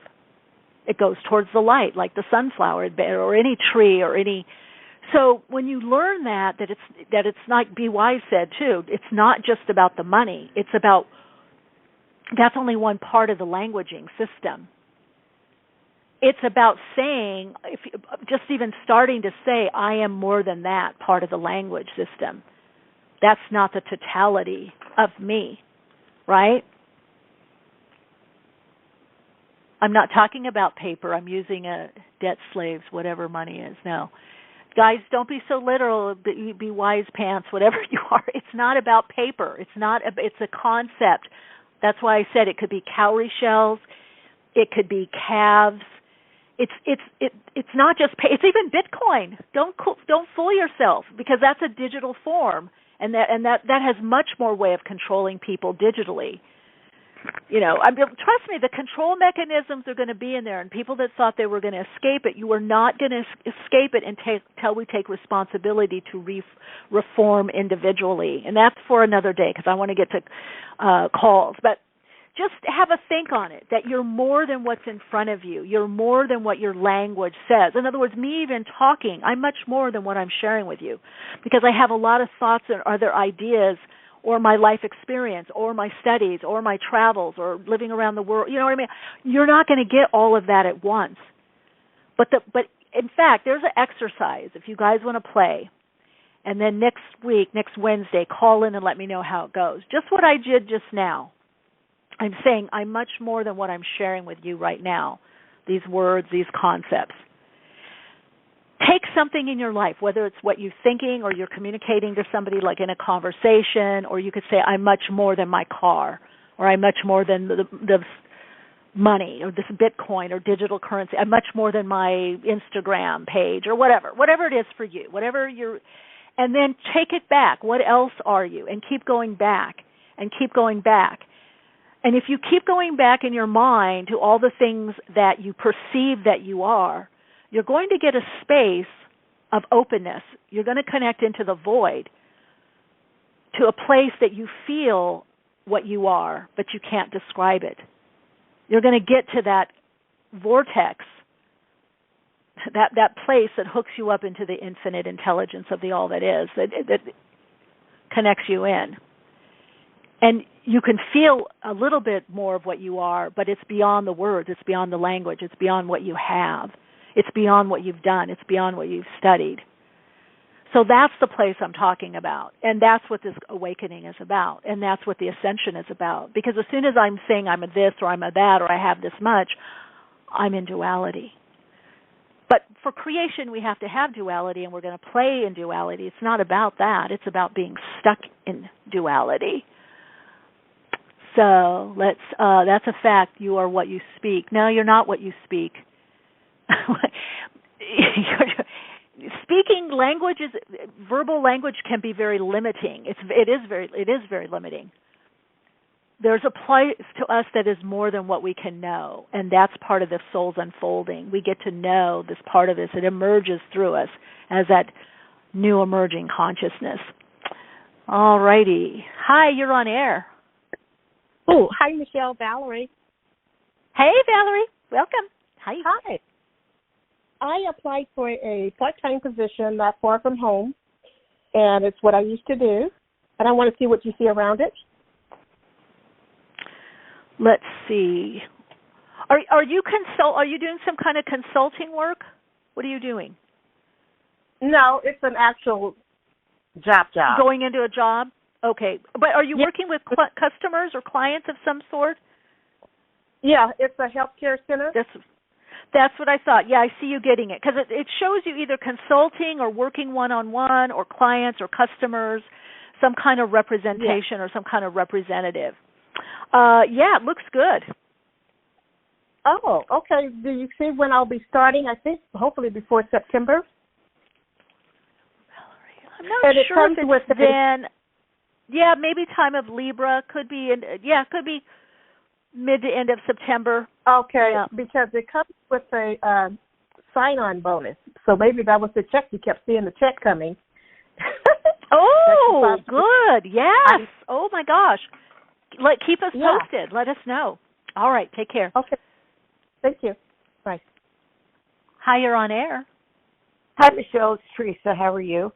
It goes towards the light, like the sunflower or any tree or any. So when you learn that it's not, Be Wise said too, it's not just about the money. It's about, that's only one part of the languaging system. It's about saying, just even starting to say, I am more than that part of the language system. That's not the totality of me, right? I'm not talking about paper. I'm using debt slaves, whatever money is. No. Guys, don't be so literal. Be wise pants, whatever you are. It's not about paper. It's a concept. That's why I said it could be cowrie shells. It could be calves. It's not just it's even Bitcoin. Don't fool yourself, because that's a digital form, and that has much more way of controlling people digitally. Trust me, the control mechanisms are going to be in there, and people that thought they were going to escape it, you are not going to escape it until we take responsibility to reform individually. And that's for another day, because I want to get to calls. But just have a think on it, that you're more than what's in front of you. You're more than what your language says. In other words, me even talking, I'm much more than what I'm sharing with you, because I have a lot of thoughts and other ideas, or my life experience, or my studies, or my travels, or living around the world. You know what I mean? You're not going to get all of that at once. But in fact, there's an exercise if you guys want to play. And then next Wednesday, call in and let me know how it goes. Just what I did just now. I'm saying I'm much more than what I'm sharing with you right now, these words, these concepts. Take something in your life, whether it's what you're thinking or you're communicating to somebody like in a conversation, or you could say, I'm much more than my car, or I'm much more than the money, or this Bitcoin or digital currency. I'm much more than my Instagram page, or whatever it is for you, and then take it back. What else are you? And keep going back and keep going back. And if you keep going back in your mind to all the things that you perceive that you are, you're going to get a space of openness. You're going to connect into the void, to a place that you feel what you are, but you can't describe it. You're going to get to that vortex, that place that hooks you up into the infinite intelligence of the all that is, that connects you in. And you can feel a little bit more of what you are, but it's beyond the words, it's beyond the language, it's beyond what you have. It's beyond what you've done. It's beyond what you've studied. So that's the place I'm talking about. And that's what this awakening is about. And that's what the ascension is about. Because as soon as I'm saying I'm a this or I'm a that or I have this much, I'm in duality. But for creation, we have to have duality, and we're going to play in duality. It's not about that. It's about being stuck in duality. So that's a fact. You are what you speak. No, you're not what you speak. Speaking languages, verbal language can be very limiting. It is very limiting. There's a place to us that is more than what we can know, and that's part of the soul's unfolding. We get to know this part of us. It emerges through us as that new emerging consciousness. All righty. Hi, you're on air. Oh, hi, Michelle. Valerie. Hey, Valerie. Welcome. Hi. Hi. I applied for a part-time position not far from home, and it's what I used to do, and I want to see what you see around it. Let's see. Are you doing some kind of consulting work? What are you doing? No, it's an actual job. Going into a job? Okay. But are you working with customers or clients of some sort? Yeah, it's a healthcare center. That's what I thought. Yeah, I see you getting it. Because it shows you either consulting or working one-on-one or clients or customers, some kind of representation or some kind of representative. Yeah, it looks good. Oh, okay. Do you see when I'll be starting? I think hopefully before September. I'm not sure if it's then. Yeah, maybe time of Libra could be. Could be mid to end of September. Okay, because it comes with a sign-on bonus. So maybe that was the check. You kept seeing the check coming. Oh, good. Yes. Oh my gosh. Keep us posted. Let us know. All right. Take care. Okay. Thank you. Bye. Hi, you're on air. Hi, Michelle. It's Teresa. How are you?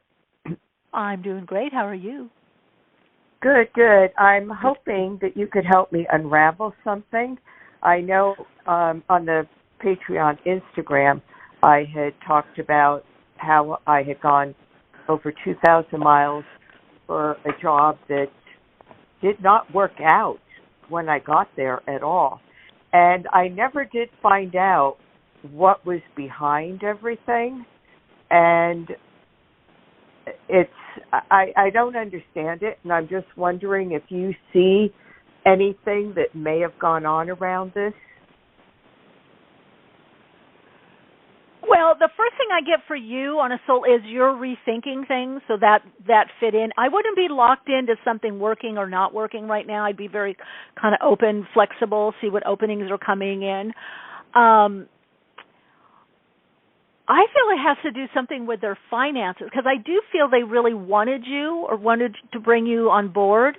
I'm doing great. How are you? Good, good. I'm hoping that you could help me unravel something. I know on the Patreon Instagram, I had talked about how I had gone over 2,000 miles for a job that did not work out when I got there at all. And I never did find out what was behind everything. And I don't understand it, and I'm just wondering if you see anything that may have gone on around this. Well, the first thing I get for you on a soul is you're rethinking things, so that fit in. I wouldn't be locked into something working or not working right now. I'd be very kind of open, flexible, see what openings are coming in. I feel it has to do something with their finances, because I do feel they really wanted you or wanted to bring you on board.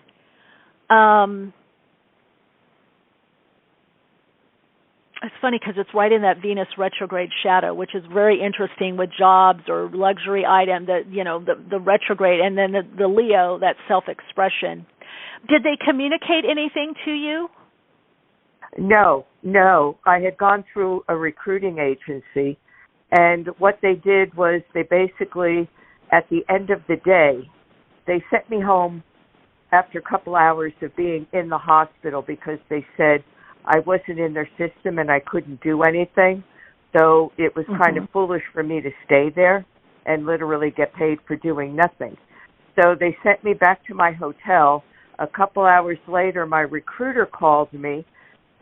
It's funny because it's right in that Venus retrograde shadow, which is very interesting with jobs or luxury item, the retrograde, and then the Leo, that self-expression. Did they communicate anything to you? No. I had gone through a recruiting agency, and what they did was they basically, at the end of the day, they sent me home after a couple hours of being in the hospital because they said I wasn't in their system and I couldn't do anything. So it was kind of foolish for me to stay there and literally get paid for doing nothing. So they sent me back to my hotel. A couple hours later, my recruiter called me,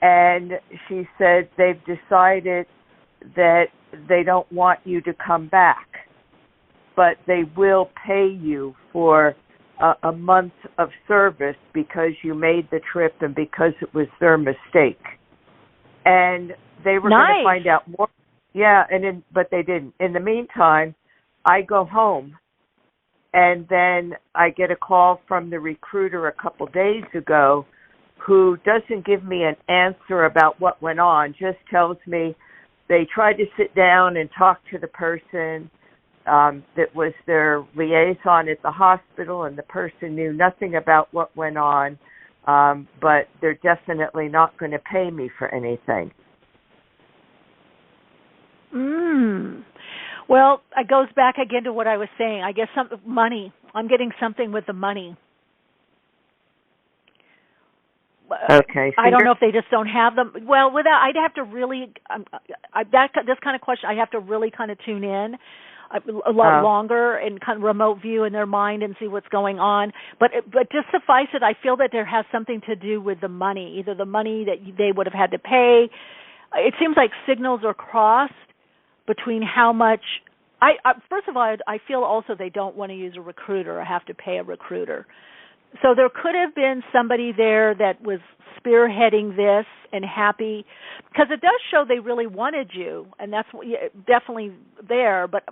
and she said they've decided that they don't want you to come back, but they will pay you for a month of service because you made the trip and because it was their mistake. And they were going to find out more. Yeah, but they didn't. In the meantime, I go home, and then I get a call from the recruiter a couple days ago who doesn't give me an answer about what went on, just tells me they tried to sit down and talk to the person that was their liaison at the hospital, and the person knew nothing about what went on, but they're definitely not going to pay me for anything. Well, it goes back again to what I was saying. I guess money. I'm getting something with the money. Okay. I don't know if they just don't have them. Well, I'd have to really, this kind of question, I have to really kind of tune in a lot longer and kind of remote view in their mind and see what's going on. But just suffice it, I feel that there has something to do with the money, either the money that they would have had to pay. It seems like signals are crossed between how much. First of all, I feel also they don't want to use a recruiter or have to pay a recruiter. So there could have been somebody there that was spearheading this and happy, because it does show they really wanted you, and that's definitely there. But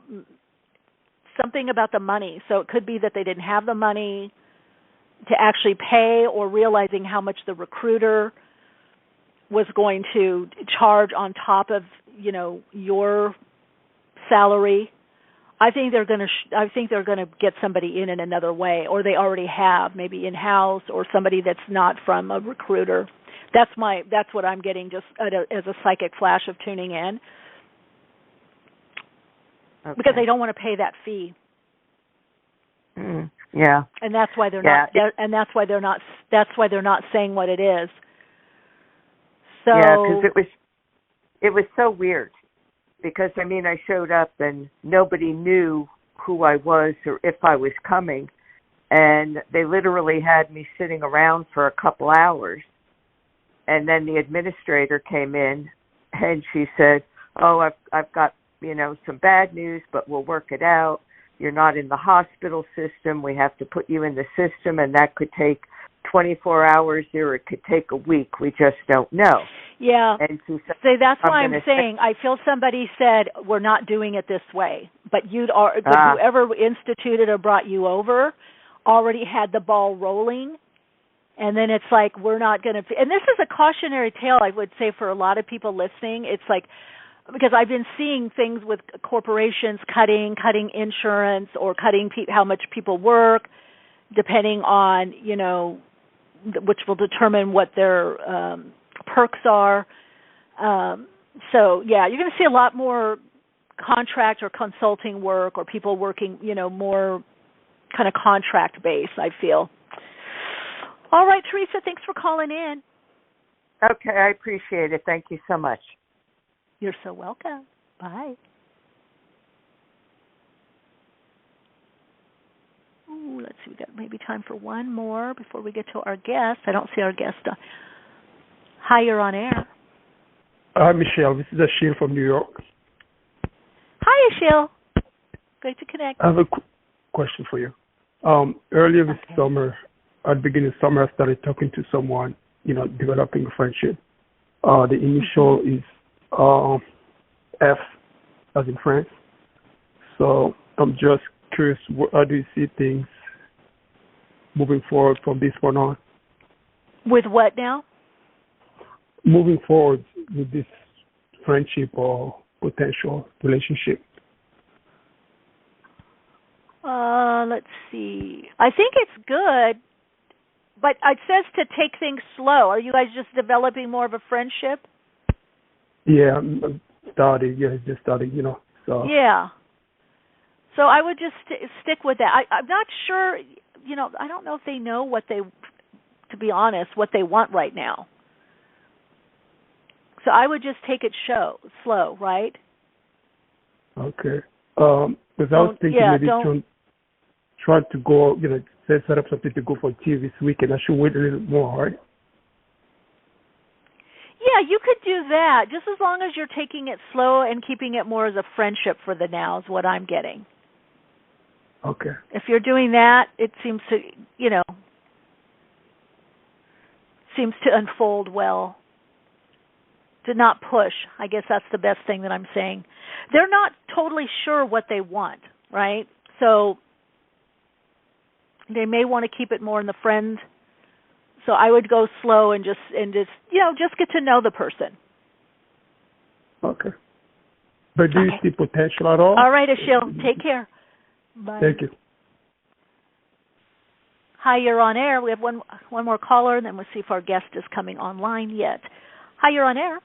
something about the money. So it could be that they didn't have the money to actually pay, or realizing how much the recruiter was going to charge on top of, your salary. I think they're going to get somebody in another way, or they already have, maybe in-house, or somebody that's not from a recruiter. That's what I'm getting just as a psychic flash of tuning in. Okay. Because they don't want to pay that fee. Yeah. And that's why they're not. And that's why they're not. That's why they're not saying what it is. So yeah, because it was so weird. Because I showed up and nobody knew who I was or if I was coming, and they literally had me sitting around for a couple hours, and then the administrator came in and she said, "Oh, I've got some bad news, but we'll work it out. You're not in the hospital system. We have to put you in the system, and that could take 24 hours or it could take a week. We just don't know." Yeah. And she said, "So that's why I'm saying I feel somebody said we're not doing it this way, but whoever instituted or brought you over already had the ball rolling, and then it's like we're not going to. And this is a cautionary tale, I would say, for a lot of people listening. It's like, because I've been seeing things with corporations cutting insurance, or cutting how much people work, depending on, which will determine what their perks are. So, yeah, you're going to see a lot more contract or consulting work, or people working, more kind of contract based, I feel. All right, Teresa, thanks for calling in. Okay, I appreciate it. Thank you so much. You're so welcome. Bye. Ooh, let's see. We got maybe time for one more before we get to our guest. I don't see our guest. Hi, you're on air. Hi, Michelle. This is Ashil from New York. Hi, Ashil. Great to connect. I have a question for you. Earlier this summer, at the beginning of summer, I started talking to someone, developing a friendship. The initial is F, as in France. So I'm just curious, how do you see things moving forward from this point on? With what now? Moving forward with this friendship or potential relationship. Let's see. I think it's good, but it says to take things slow. Are you guys just developing more of a friendship? Yeah, I'm starting. Yeah, just starting, So. Yeah. So I would just stick with that. I'm not sure, I don't know if they know to be honest, what they want right now. So I would just take it slow, right? Okay. Because I was thinking maybe try to go, set up something to go for tea this weekend. I should wait a little more, right? Yeah, you could do that, just as long as you're taking it slow and keeping it more as a friendship for the now is what I'm getting. Okay. If you're doing that, it seems to, seems to unfold well. To not push, I guess that's the best thing that I'm saying. They're not totally sure what they want, right? So they may want to keep it more in the friend. So I would go slow and just get to know the person. Okay. But do you see potential at all? All right, Ashil. Take care. Bye. Thank you. Hi, you're on air. We have one more caller, and then we'll see if our guest is coming online yet. Hi, you're on air.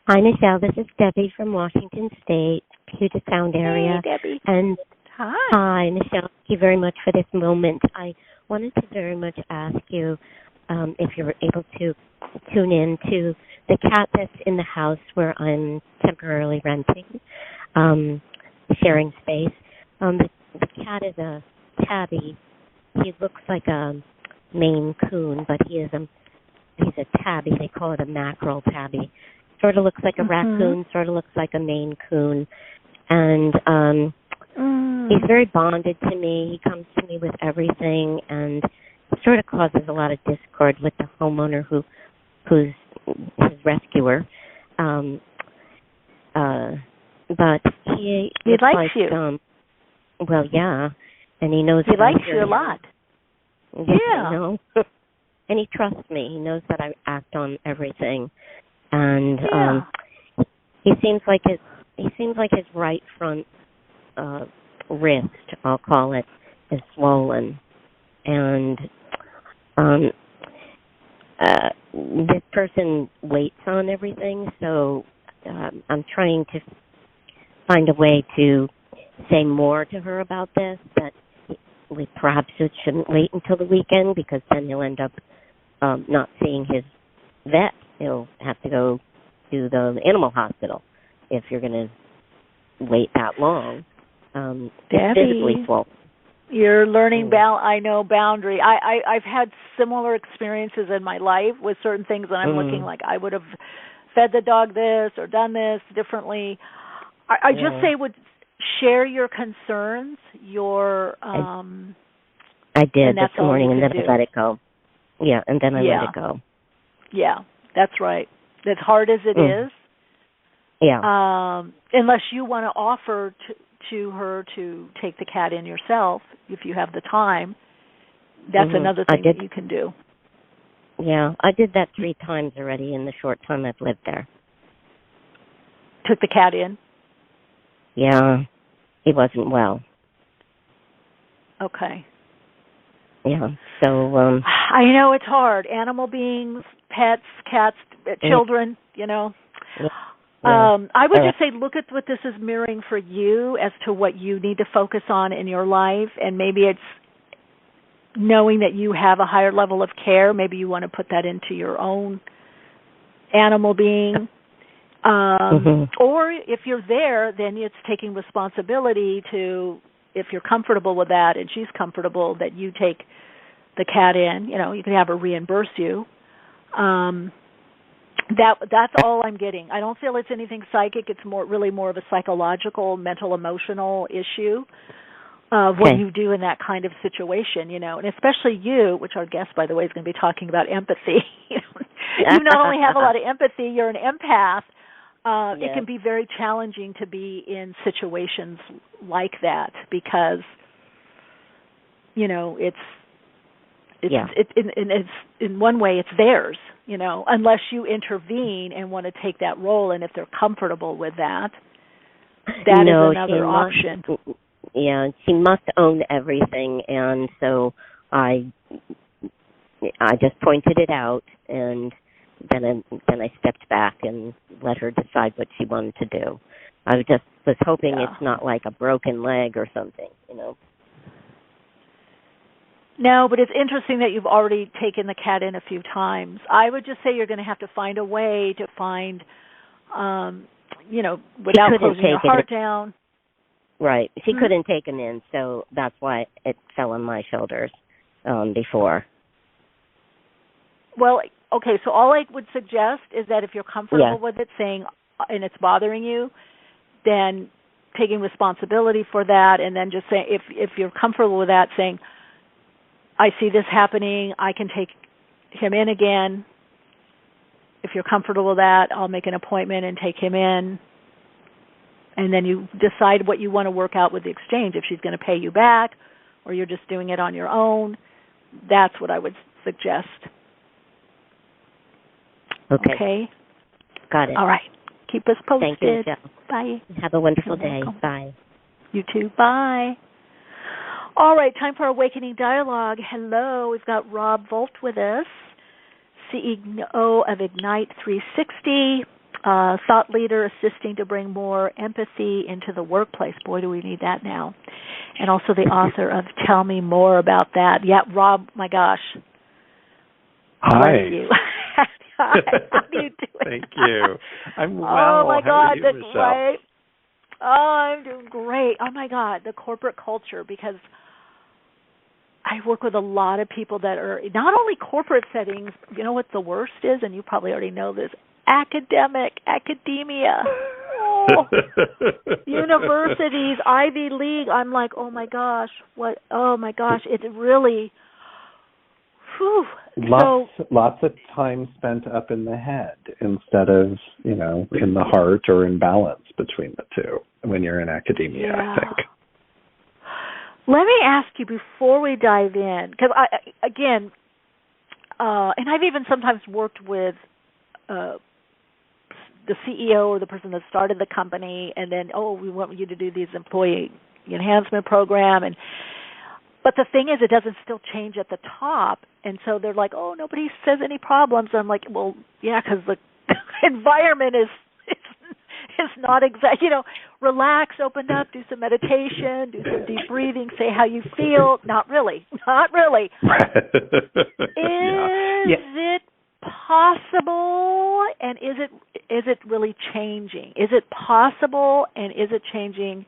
Hi, Michelle. This is Debbie from Washington State, Puget Sound area. Hey, Debbie. And hi, Michelle. Thank you very much for this moment. I wanted to very much ask you if you were able to tune in to the cat that's in the house where I'm temporarily renting, sharing space. The cat is a tabby. He looks like a Maine Coon, but he's a tabby. They call it a mackerel tabby. Sort of looks like a raccoon, sort of looks like a Maine Coon. And he's very bonded to me. He comes to me with everything, and it sort of causes a lot of discord with the homeowner who's his rescuer. But he likes you. Well, yeah, and he knows he that likes you a lot. Yes, yeah. I know. And he trusts me. He knows that I act on everything, and he seems like his right front wrist, I'll call it, is swollen, and this person waits on everything, so I'm trying to find a way to say more to her about this, that perhaps it shouldn't wait until the weekend, because then he'll end up not seeing his vet. He'll have to go to the animal hospital if you're going to wait that long. Debbie, you're learning boundary. I've had similar experiences in my life with certain things that I'm looking like I would have fed the dog this or done this differently. I just say share your concerns, I did this morning, and then I let it go. Yeah, and then I let it go. Yeah, that's right. As hard as it is. Yeah. Unless you want to offer to her to take the cat in yourself, if you have the time, that's another thing that you can do. Yeah, I did that 3 times already in the short time I've lived there. Took the cat in? Yeah, he wasn't well. Okay. Yeah, so... I know it's hard. Animal beings, pets, cats, children, you know. Yeah. I would just say look at what this is mirroring for you as to what you need to focus on in your life, and maybe it's knowing that you have a higher level of care. Maybe you want to put that into your own animal being. Or if you're there, then it's taking responsibility to, if you're comfortable with that and she's comfortable, that you take the cat in. You know, you can have her reimburse you. That's all I'm getting. I don't feel it's anything psychic. It's really more of a psychological, mental, emotional issue of what you do in that kind of situation, you know, and especially you, which our guest, by the way, is going to be talking about empathy. You not only have a lot of empathy, you're an empath. It can be very challenging to be in situations like that because, you know, it's in one way it's theirs, you know, unless you intervene and want to take that role, and if they're comfortable with that, that is another option. Yeah, she must own everything, and so I just pointed it out, and then I stepped back and let her decide what she wanted to do. I just was hoping it's not like a broken leg or something, you know. No, but it's interesting that you've already taken the cat in a few times. I would just say you're going to have to find a way to find, you know, without closing your heart down. Right. She couldn't take him in, so that's why it fell on my shoulders before. Well, okay, so all I would suggest is that if you're comfortable with it, saying, and it's bothering you, then taking responsibility for that, and then just saying, if you're comfortable with that, saying, I see this happening, I can take him in again. If you're comfortable with that, I'll make an appointment and take him in. And then you decide what you want to work out with the exchange, if she's going to pay you back or you're just doing it on your own. That's what I would suggest. Okay? Got it. All right. Keep us posted. Thank you, Jill. Bye. Have a wonderful day. Bye. You too. Bye. All right, time for Awakening Dialogue. Hello, we've got Rob Volpe with us, CEO of Ignite 360, thought leader assisting to bring more empathy into the workplace. Boy, do we need that now. And also the author of Tell Me More About That. Yeah, Rob, my gosh. Hi. Bless you. Hi, how are you doing? Thank you. I'm well. Oh, my how God, are you, Michelle? Right. Oh, I'm doing great. Oh, my God, the corporate culture, because I work with a lot of people that are not only corporate settings, you know what the worst is, and you probably already know this, academia. Oh, universities, Ivy League. I'm like, oh my gosh, what? Oh my gosh, it really. Whew. Lots of time spent up in the head instead of, you know, in the heart or in balance between the two when you're in academia, I think. Let me ask you before we dive in, because and I've even sometimes worked with the CEO or the person that started the company, and then, we want you to do these employee enhancement program, but the thing is, it doesn't still change at the top, and so they're like, nobody says any problems. And I'm like, well, yeah, because the environment is not exact. Relax, open up, do some meditation, do some deep breathing, say how you feel. Not really. Is it possible, and is it really changing? Is it possible, and is it changing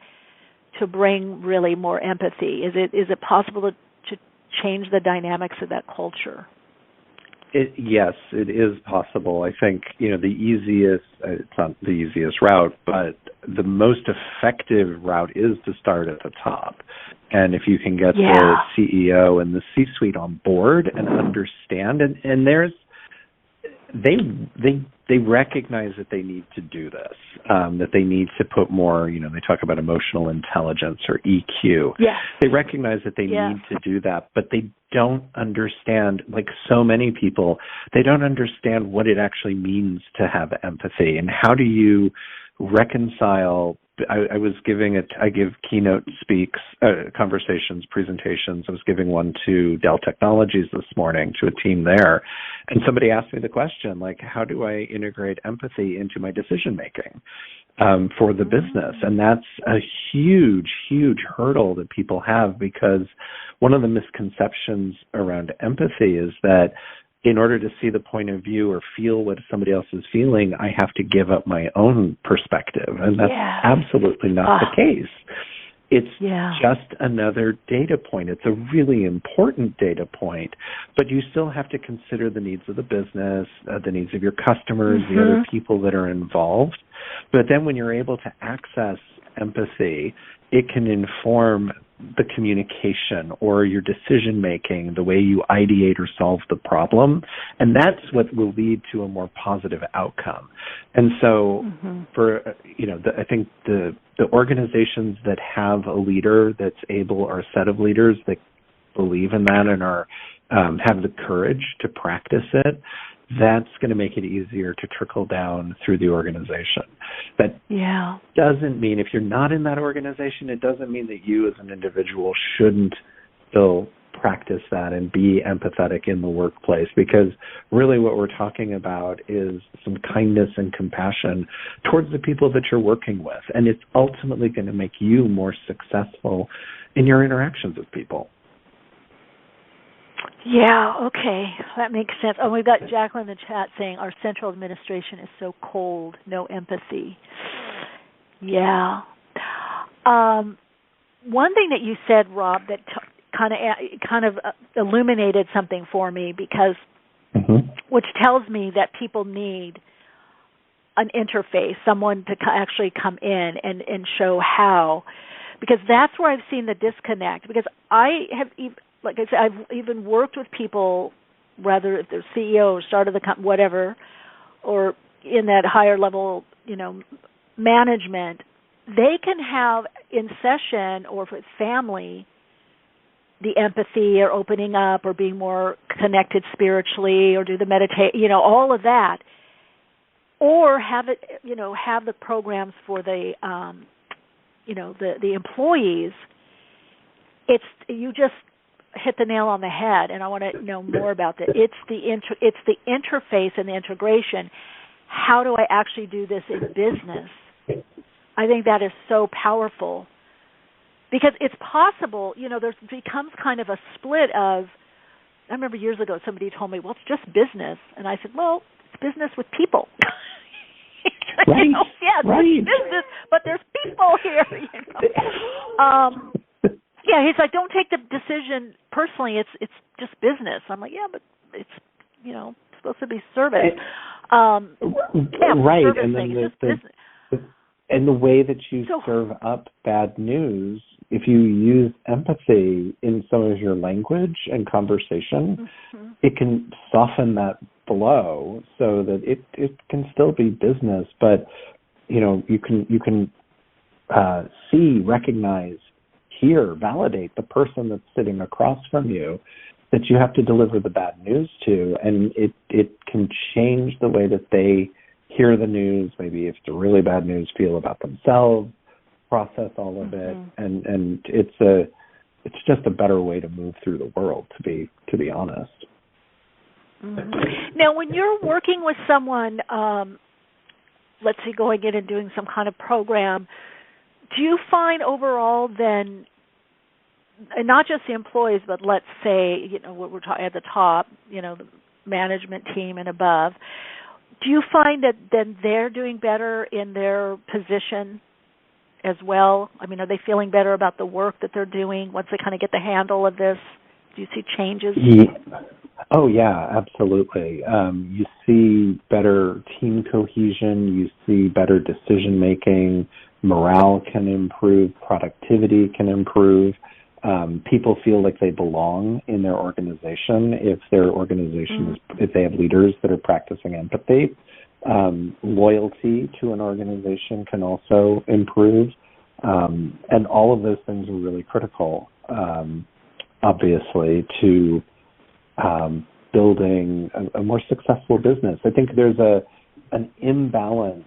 to bring really more empathy? Is it possible to change the dynamics of that culture? Yes, it is possible. I think, the easiest, it's not the easiest route, but the most effective route is to start at the top. And if you can get the CEO and the C-suite on board and understand, and they recognize that they need to do this, that they need to put more, they talk about emotional intelligence or EQ. Yes. They recognize that they need to do that, but they don't understand, like so many people, they don't understand what it actually means to have empathy, and how do you reconcile. I give keynote conversations, presentations. I was giving one to Dell Technologies this morning to a team there, and somebody asked me the question, like, how do I integrate empathy into my decision making for the business? And that's a huge, huge hurdle that people have, because one of the misconceptions around empathy is that in order to see the point of view or feel what somebody else is feeling, I have to give up my own perspective. And that's absolutely not the case. It's just another data point. It's a really important data point, but you still have to consider the needs of the business, the needs of your customers, the other people that are involved. But then when you're able to access empathy, it can inform the communication or your decision making, the way you ideate or solve the problem, and that's what will lead to a more positive outcome. And so I think the organizations that have a leader that's able, or a set of leaders that believe in that and are have the courage to practice it, that's going to make it easier to trickle down through the organization. That doesn't mean, if you're not in that organization, it doesn't mean that you as an individual shouldn't still practice that and be empathetic in the workplace, because really what we're talking about is some kindness and compassion towards the people that you're working with. And it's ultimately going to make you more successful in your interactions with people. Yeah, okay. That makes sense. Oh, we've got Jacqueline in the chat saying our central administration is so cold, no empathy. Yeah. One thing that you said, Rob, that kind of illuminated something for me, because which tells me that people need an interface, someone to actually come in and show how, because that's where I've seen the disconnect. Because I have, like I said, I've even worked with people, whether if they're CEO or started the company, whatever, or in that higher level, management, they can have in session or with family the empathy or opening up or being more connected spiritually or do the meditate, all of that, or have it, have the programs for the, the employees. You just hit the nail on the head, and I want to know more about that. It's the interface and the integration. How do I actually do this in business? I think that is so powerful, because it's possible, there becomes kind of a split of, I remember years ago somebody told me, well, it's just business. And I said, well, it's business with people. Right. It's business, but there's people here. Yeah, he's like, don't take the decision personally. It's just business. I'm like, yeah, but it's supposed to be service. Right, service and then and the way that you serve up bad news, if you use empathy in some of your language and conversation, it can soften that blow so that it can still be business, but you can recognize, validate the person that's sitting across from you that you have to deliver the bad news to, and it can change the way that they hear the news, maybe if it's really bad news, feel about themselves, process all of it, and it's just a better way to move through the world, to be honest. Now, when you're working with someone, let's say going in and doing some kind of program, do you find overall then, and not just the employees, but let's say, what we're talking at the top, the management team and above, do you find that then they're doing better in their position as well? I mean, are they feeling better about the work that they're doing once they kind of get the handle of this? Do you see changes? Yeah. Oh, yeah, absolutely. You see better team cohesion. You see better decision-making. Morale can improve. Productivity can improve. People feel like they belong in their organization if their organization if they have leaders that are practicing empathy. Loyalty to an organization can also improve. And all of those things are really critical, obviously, to building a more successful business. I think there's an imbalance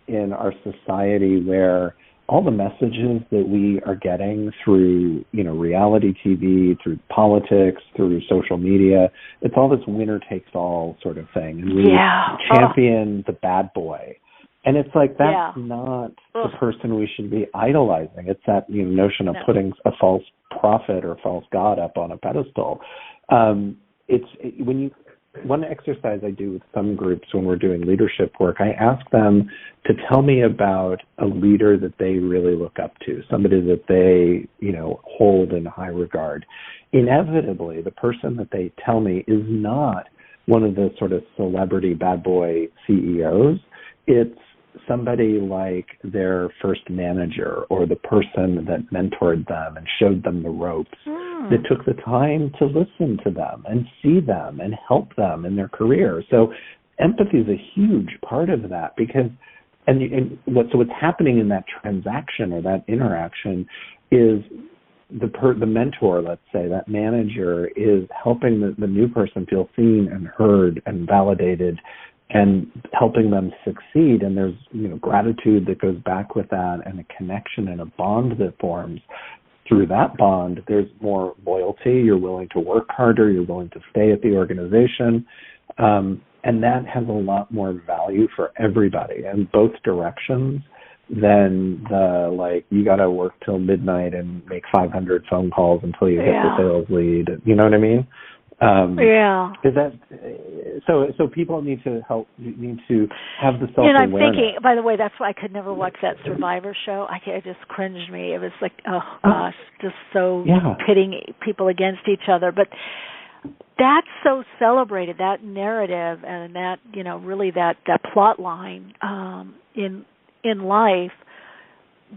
in our society where all the messages that we are getting through, reality TV, through politics, through social media, it's all this winner takes all sort of thing. And we champion the bad boy. And it's like, that's not the person we should be idolizing. It's that notion of putting a false prophet or false god up on a pedestal. One exercise I do with some groups when we're doing leadership work, I ask them to tell me about a leader that they really look up to, somebody that they, hold in high regard. Inevitably, the person that they tell me is not one of the sort of celebrity bad boy CEOs. It's somebody like their first manager or the person that mentored them and showed them the ropes, that took the time to listen to them and see them and help them in their career. So empathy is a huge part of that because what's happening in that transaction or that interaction is the mentor, let's say, that manager is helping the new person feel seen and heard and validated and helping them succeed. And there's, gratitude that goes back with that and a connection and a bond that forms. Through that bond, there's more loyalty. You're willing to work harder. You're willing to stay at the organization. And that has a lot more value for everybody in both directions than you got to work till midnight and make 500 phone calls until you get the sales lead. You know what I mean? Is that so? People need to have the self-awareness. I'm thinking. By the way, that's why I could never watch that Survivor show. It just cringed me. It was like, oh gosh, just so pitting people against each other. But that's so celebrated, that narrative, and that really that plot line in life.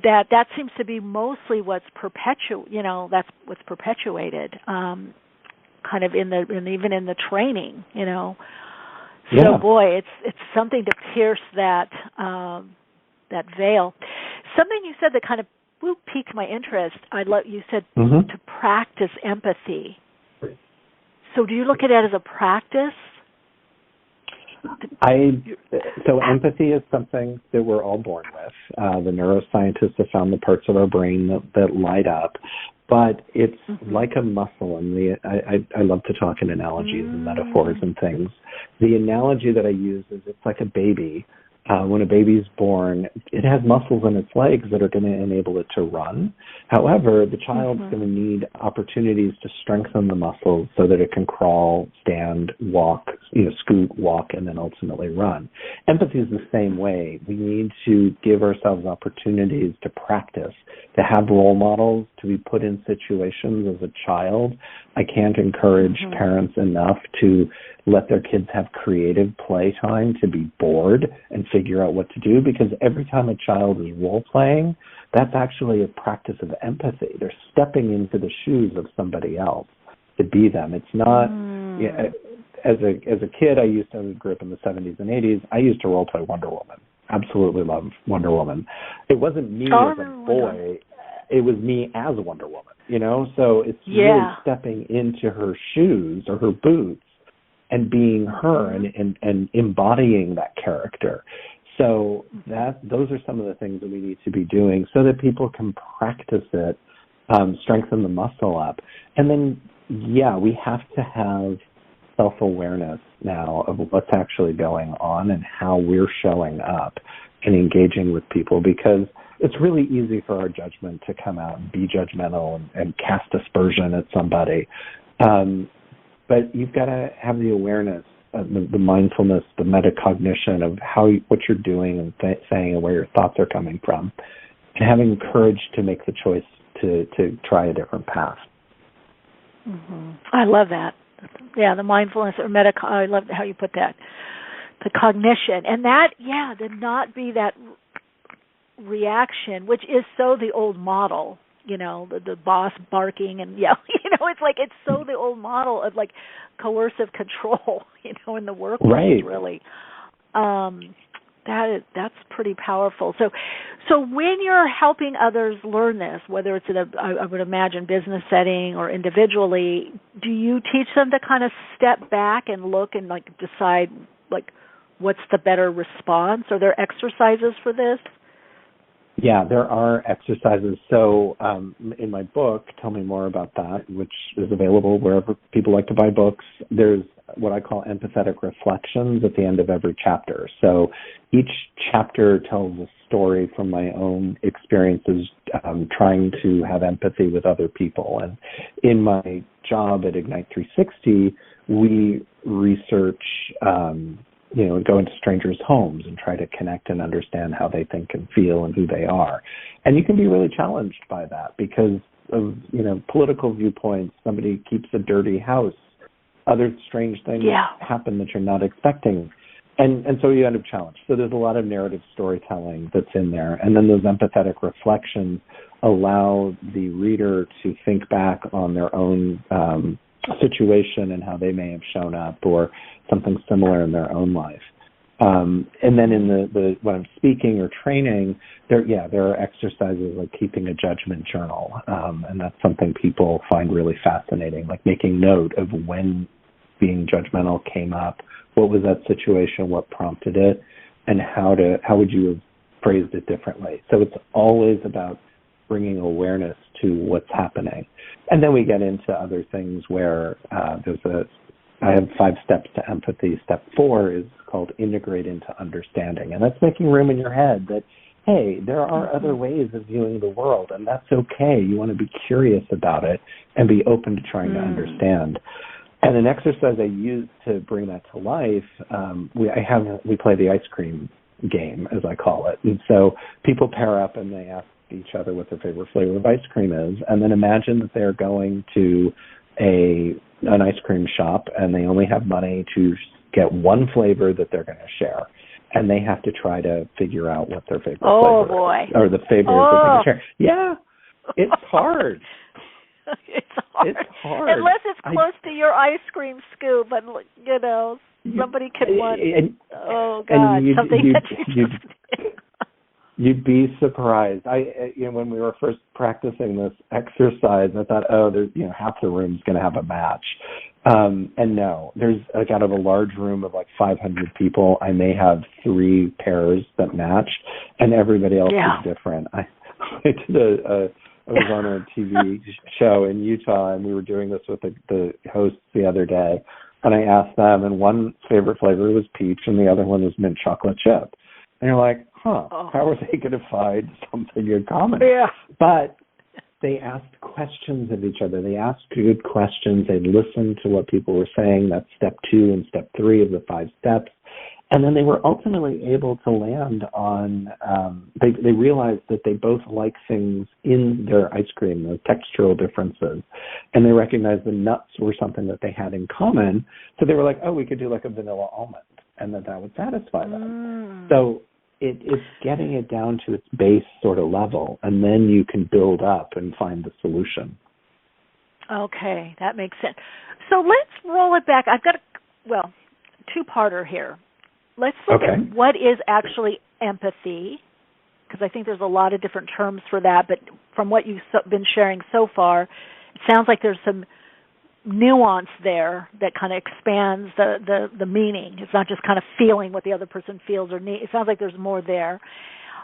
That seems to be mostly what's that's what's perpetuated. Kind of even in the training, So boy, it's something to pierce that veil. Something you said that kind of piqued my interest. You said to practice empathy. So do you look at it as a practice? Empathy is something that we're all born with. The neuroscientists have found the parts of our brain that light up. But it's like a muscle, and I love to talk in analogies and metaphors and things. The analogy that I use is it's like a baby. When a baby's born, it has muscles in its legs that are going to enable it to run. However, the child's going to need opportunities to strengthen the muscles so that it can crawl, stand, walk, scoot, walk, and then ultimately run. Empathy is the same way. We need to give ourselves opportunities to practice, to have role models, to be put in situations as a child. I can't encourage parents enough to let their kids have creative play time, to be bored and figure out what to do, because every time a child is role-playing, that's actually a practice of empathy. They're stepping into the shoes of somebody else to be them. It's not... As a kid, I grew up in the 70s and 80s, I used to role-play Wonder Woman. Absolutely love Wonder Woman. It wasn't me as a boy. it was me as Wonder Woman, you know? So it's really stepping into her shoes or her boots and being her and embodying that character. So those are some of the things that we need to be doing so that people can practice it, strengthen the muscle up. And then, we have to have self-awareness now of what's actually going on and how we're showing up and engaging with people, because it's really easy for our judgment to come out and be judgmental and cast aspersion at somebody. But you've got to have the awareness, the mindfulness, the metacognition of what you're doing and saying and where your thoughts are coming from, and having courage to make the choice to try a different path. Mm-hmm. I love that. Yeah, the mindfulness or I love how you put that. The cognition. And that, to not be that reaction, which is so the old model, you know, the boss barking and yelling, you know, it's like it's so the old model of like coercive control, you know, in the workplace, really. That's pretty powerful. So when you're helping others learn this, whether it's in I would imagine business setting or individually, do you teach them to kind of step back and look and like decide like what's the better response? Are there exercises for this? Yeah, there are exercises. So in my book, Tell Me More About That, which is available wherever people like to buy books, there's what I call empathetic reflections at the end of every chapter. So each chapter tells a story from my own experiences trying to have empathy with other people. And in my job at Ignite 360, we research go into strangers' homes and try to connect and understand how they think and feel and who they are. And you can be really challenged by that because of, political viewpoints. Somebody keeps a dirty house. Other strange things happen that you're not expecting. And so you end up challenged. So there's a lot of narrative storytelling that's in there. And then those empathetic reflections allow the reader to think back on their own situation and how they may have shown up or something similar in their own life. And then in the when I'm speaking or training, there are exercises like keeping a judgment journal. And that's something people find really fascinating, like making note of when being judgmental came up, what was that situation, what prompted it, and how would you have phrased it differently. So it's always about bringing awareness to what's happening. And then we get into other things where I have 5 steps to empathy. Step 4 is called integrate into understanding. And that's making room in your head that, hey, there are other ways of viewing the world, and that's okay. You want to be curious about it and be open to trying to understand. And an exercise I use to bring that to life, we play the ice cream game, as I call it. And so people pair up and they ask each other what their favorite flavor of ice cream is, and then imagine that they're going to an ice cream shop and they only have money to get one flavor that they're going to share, and they have to try to figure out what their favorite flavor is, or the flavor that they're going to share. Yeah, it's hard. It's hard. Unless it's close to your ice cream scoop, and somebody could want. You'd be surprised. When we were first practicing this exercise, I thought, there's half the room's going to have a match, and no, there's out of a large room of like 500 people, I may have 3 pairs that match, and everybody else is different. I was on a TV show in Utah, and we were doing this with the hosts the other day, and I asked them, and one favorite flavor was peach, and the other one was mint chocolate chip. And you're like, how are they going to find something in common? Yeah. But they asked questions of each other. They asked good questions. They listened to what people were saying. That's step 2 and step 3 of the 5 steps. And then they were ultimately able to land on, they realized that they both like things in their ice cream, the textural differences. And they recognized the nuts were something that they had in common. So they were like, we could do like a vanilla almond, and that would satisfy them. So it's getting it down to its base sort of level, and then you can build up and find the solution. Okay, that makes sense. So let's roll it back. I've got two-parter here. Let's look at what is actually empathy, because I think there's a lot of different terms for that, but from what you've been sharing so far, it sounds like there's some nuance there that kind of expands the meaning. It's not just kind of feeling what the other person feels or needs. It sounds like there's more there.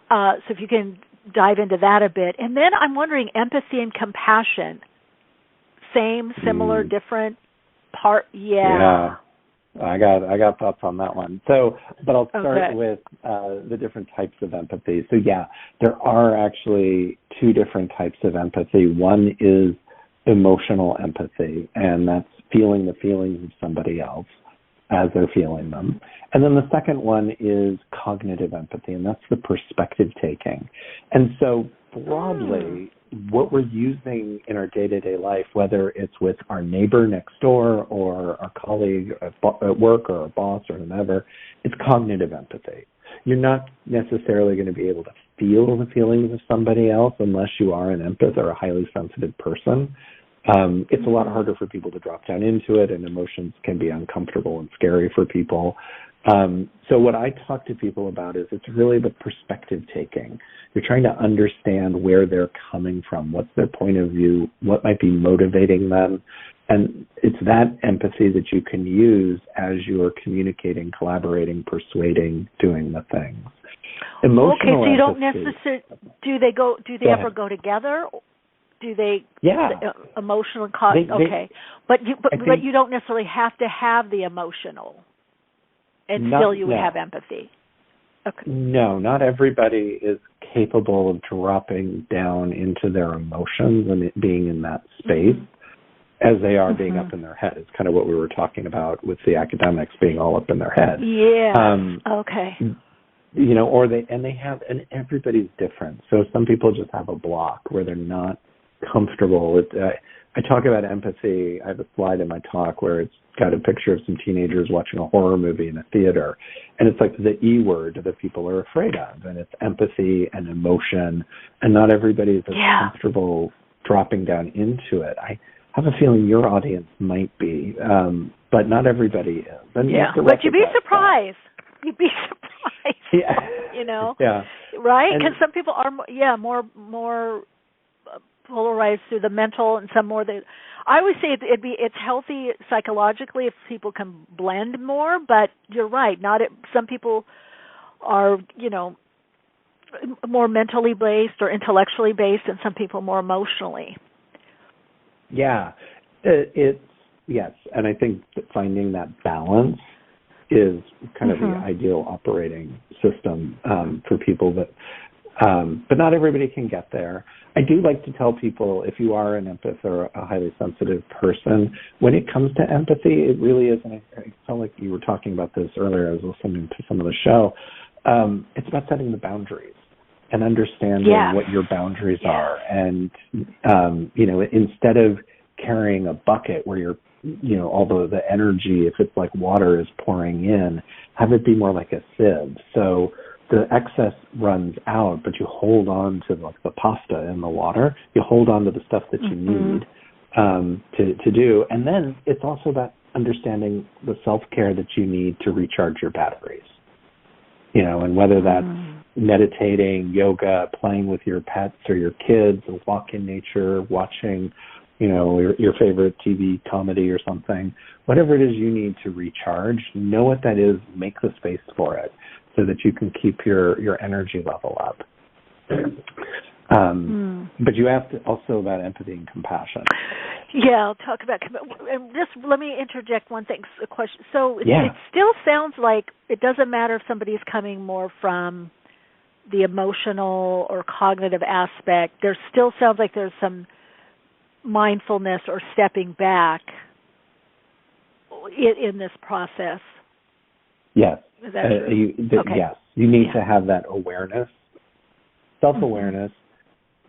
So if you can dive into that a bit. And then I'm wondering, empathy and compassion, same, similar, different part? Yeah. I got thoughts on that one. So, but I'll start with the different types of empathy. So yeah, there are actually two different types of empathy. One is emotional empathy, and that's feeling the feelings of somebody else as they're feeling them. And then the second one is cognitive empathy, and that's the perspective taking. And so broadly, what we're using in our day-to-day life, whether it's with our neighbor next door or our colleague at work or our boss or whomever, it's cognitive empathy. You're not necessarily going to be able to feel the feelings of somebody else unless you are an empath or a highly sensitive person. It's a lot harder for people to drop down into it, and emotions can be uncomfortable and scary for people. So what I talk to people about is it's really the perspective taking. You're trying to understand where they're coming from, what's their point of view, what might be motivating them. And it's that empathy that you can use as you're communicating, collaborating, persuading, doing the things. Emotional so you don't empathy, necessarily, do they ever go together? Do they? Yeah. Emotional and okay. But you don't necessarily have to have the emotional, and still you would have empathy. Okay. No, not everybody is capable of dropping down into their emotions and it being in that space as they are being up in their head. It's kind of what we were talking about with the academics being all up in their head. Yeah. Okay. You know, and everybody's different. So some people just have a block where they're not comfortable. I talk about empathy. I have a slide in my talk where it's got a picture of some teenagers watching a horror movie in a theater, and it's like the E word that people are afraid of, and it's empathy and emotion, and not everybody is as comfortable dropping down into it. I have a feeling your audience might be, but not everybody is. And but you'd be surprised. You'd be surprised. Yeah. You know? Yeah. Right? Because some people are, more polarized through the mental, and some more. I always say it's healthy psychologically if people can blend more. But you're right. Some people are more mentally based or intellectually based, and some people more emotionally. Yeah, yes, and I think that finding that balance is kind of the ideal operating system for people that. But not everybody can get there. I do like to tell people, if you are an empath or a highly sensitive person, when it comes to empathy, it really is, and I felt like you were talking about this earlier, I was listening to some of the show, it's about setting the boundaries and understanding what your boundaries are. And, instead of carrying a bucket where you're, although the energy, if it's like water, is pouring in, have it be more like a sieve. So the excess runs out, but you hold on to like the pasta in the water. You hold on to the stuff that you need to do. And then it's also about understanding the self-care that you need to recharge your batteries. And whether that's meditating, yoga, playing with your pets or your kids, a walk in nature, watching, your favorite TV comedy or something, whatever it is you need to recharge, know what that is, make the space for it, so that you can keep your energy level up. But you asked also about empathy and compassion. Yeah, I'll talk about and just let me interject one thing, a question. So it still sounds like it doesn't matter if somebody's coming more from the emotional or cognitive aspect. There still sounds like there's some mindfulness or stepping back in this process. Yes. Is that true? Yes. You need to have that awareness, self-awareness,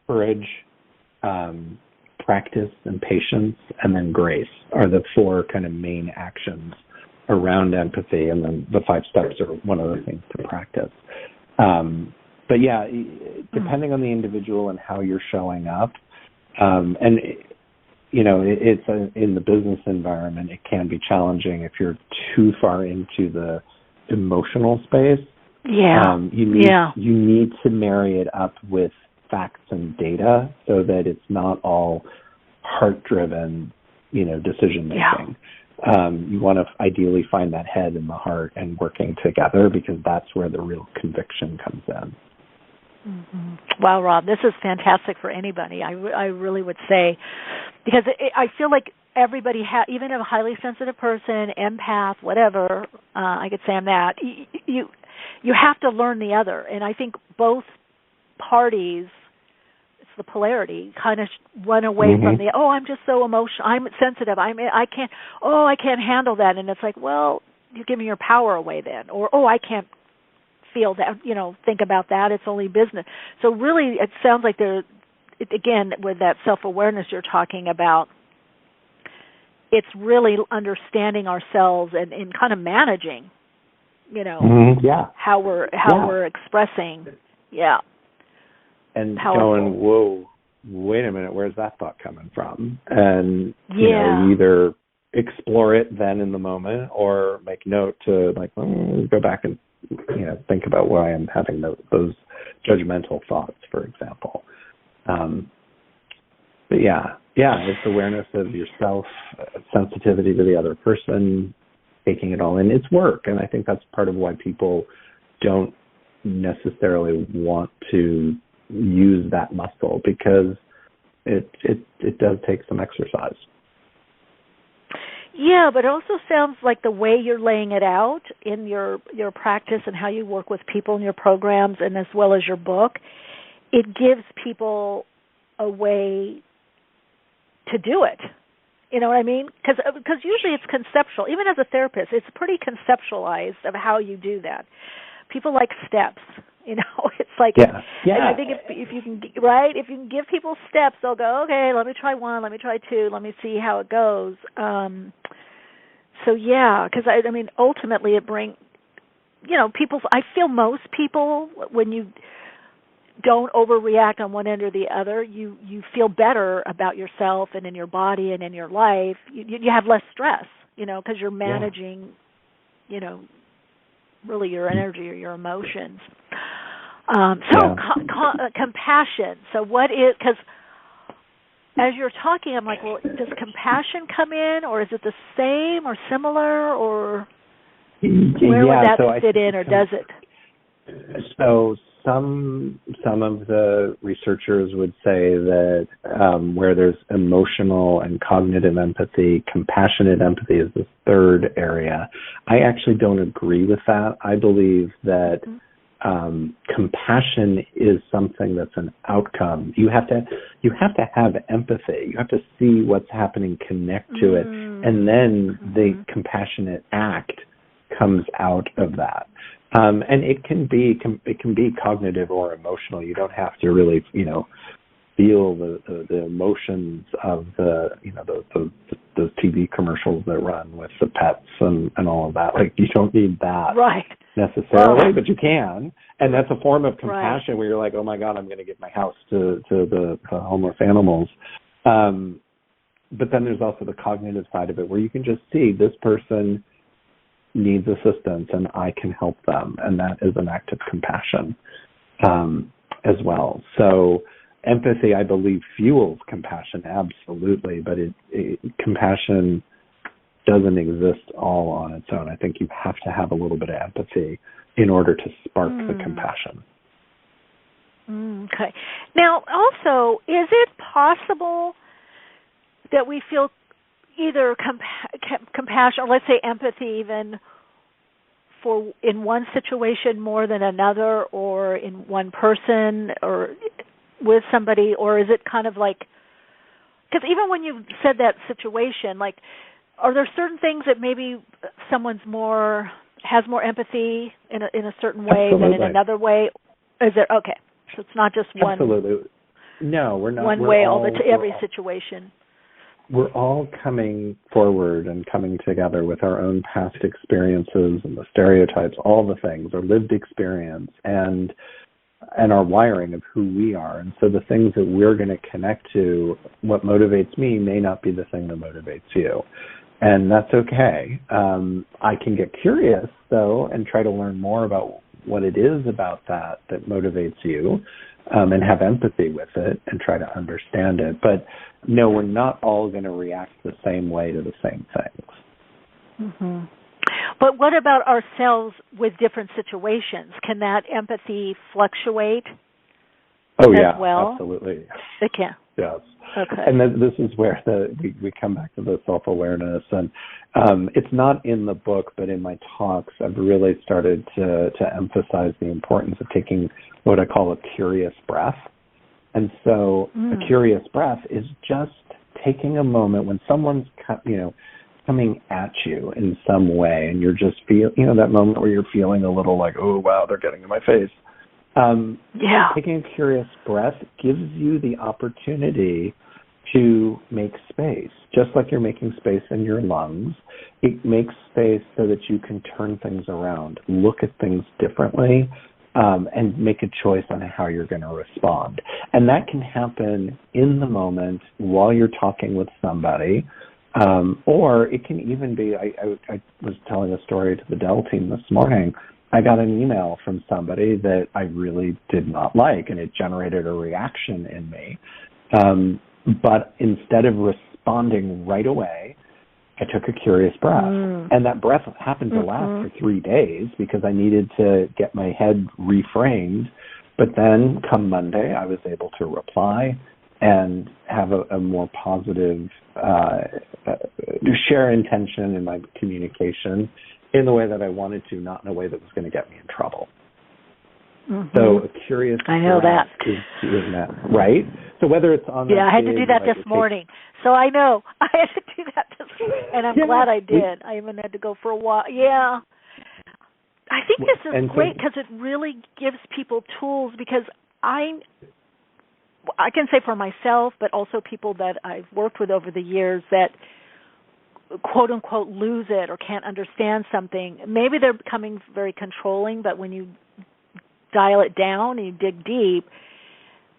courage, practice, and patience, and then grace are the four kind of main actions around empathy, and then the 5 steps are one of the things to practice. But yeah, depending on the individual and how you're showing up, it's in the business environment, it can be challenging if you're too far into the emotional space. You need to marry it up with facts and data so that it's not all heart-driven, decision making. You want to ideally find that head and the heart and working together, because that's where the real conviction comes in. Mm-hmm. Wow, Rob, this is fantastic for anybody. I really would say, because I feel like everybody, even a highly sensitive person, empath, whatever, I could say I'm that. You have to learn the other, and I think both parties, it's the polarity, kind of run away from the, I'm just so emotional, I'm sensitive, I can't handle that, and it's like, well, you're giving your power away then, or I can't feel that, think about that, it's only business. So really, it sounds like again, with that self-awareness you're talking about, it's really understanding ourselves and kind of managing, how we're expressing, and powerful. Going, whoa, wait a minute, where's that thought coming from? And you either explore it then in the moment, or make note to go back and think about why I'm having those judgmental thoughts, for example. But it's awareness of yourself, sensitivity to the other person, taking it all in. It's work, and I think that's part of why people don't necessarily want to use that muscle, because it does take some exercise. Yeah, but it also sounds like the way you're laying it out in your practice and how you work with people in your programs, and as well as your book, it gives people a way to do it. You know what I mean? Because usually it's conceptual. Even as a therapist, it's pretty conceptualized of how you do that. People like steps. It's like, and I think if you can, if you can give people steps, they'll go, okay, let me try one, let me try two, let me see how it goes. Because I mean, ultimately it brings, I feel most people, when you don't overreact on one end or the other, you feel better about yourself and in your body and in your life. You have less stress, because you're managing, really your energy or your emotions. Compassion. So what is, because as you're talking, I'm like, well, does compassion come in, or is it the same or similar, or where would that fit in, or does it? So some of the researchers would say that where there's emotional and cognitive empathy, compassionate empathy is the third area. I actually don't agree with that. I believe that compassion is something that's an outcome. You have to have empathy. You have to see what's happening, connect to it, and then the compassionate act comes out of that. And it can be cognitive or emotional. You don't have to really, feel the emotions of those TV commercials that run with the pets and all of that. Like, you don't need that necessarily, but you can. And that's a form of compassion where you're like, oh my God, I'm going to give my house to the homeless animals. But then there's also the cognitive side of it, where you can just see this person needs assistance and I can help them, and that is an act of compassion as well. So empathy, I believe, fuels compassion, absolutely, but compassion doesn't exist all on its own. I think you have to have a little bit of empathy in order to spark the compassion. Okay. Now, also, is it possible that we feel either compassion, or let's say empathy even, for in one situation more than another, or in one person, or with somebody, or is it kind of like, because even when you said that situation, like, are there certain things that maybe someone's has more empathy in a certain way than in another way? Is there, okay, so it's not just one. Absolutely. No, we're not. One way every situation. We're all coming forward and coming together with our own past experiences and the stereotypes, all the things, our lived experience and our wiring of who we are. And so the things that we're going to connect to, what motivates me may not be the thing that motivates you. And that's okay. I can get curious, though, and try to learn more about what it is about that motivates you, and have empathy with it and try to understand it. But no, we're not all going to react the same way to the same things. Mm-hmm. But what about ourselves with different situations? Can that empathy fluctuate? Oh, yeah, well? Absolutely. It can. Yes. Okay. And this is where we come back to the self-awareness. And it's not in the book, but in my talks, I've really started to emphasize the importance of taking what I call a curious breath. And so a curious breath is just taking a moment when someone's, coming at you in some way, and you're just that moment where you're feeling a little like, oh, wow, they're getting in my face. Taking a curious breath gives you the opportunity to make space. Just like you're making space in your lungs, it makes space so that you can turn things around, look at things differently, and make a choice on how you're going to respond. And that can happen in the moment while you're talking with somebody, or it can even be, I was telling a story to the Dell team this morning. I got an email from somebody that I really did not like, and it generated a reaction in me. But instead of responding right away, I took a curious breath. And that breath happened to last for 3 days because I needed to get my head reframed. But then come Monday, I was able to reply and have a more positive, share intention in my communication in the way that I wanted to, not in a way that was going to get me in trouble. So a curious I know that. Is doing that, right? So whether it's on I had to do that this morning. So I know. I had to do that this morning, and I'm glad I did. I even had to go for a while. Yeah. I think this is great because it really gives people tools, because I can say for myself, but also people that I've worked with over the years that quote unquote lose it or can't understand something. Maybe they're becoming very controlling, but when you dial it down and you dig deep,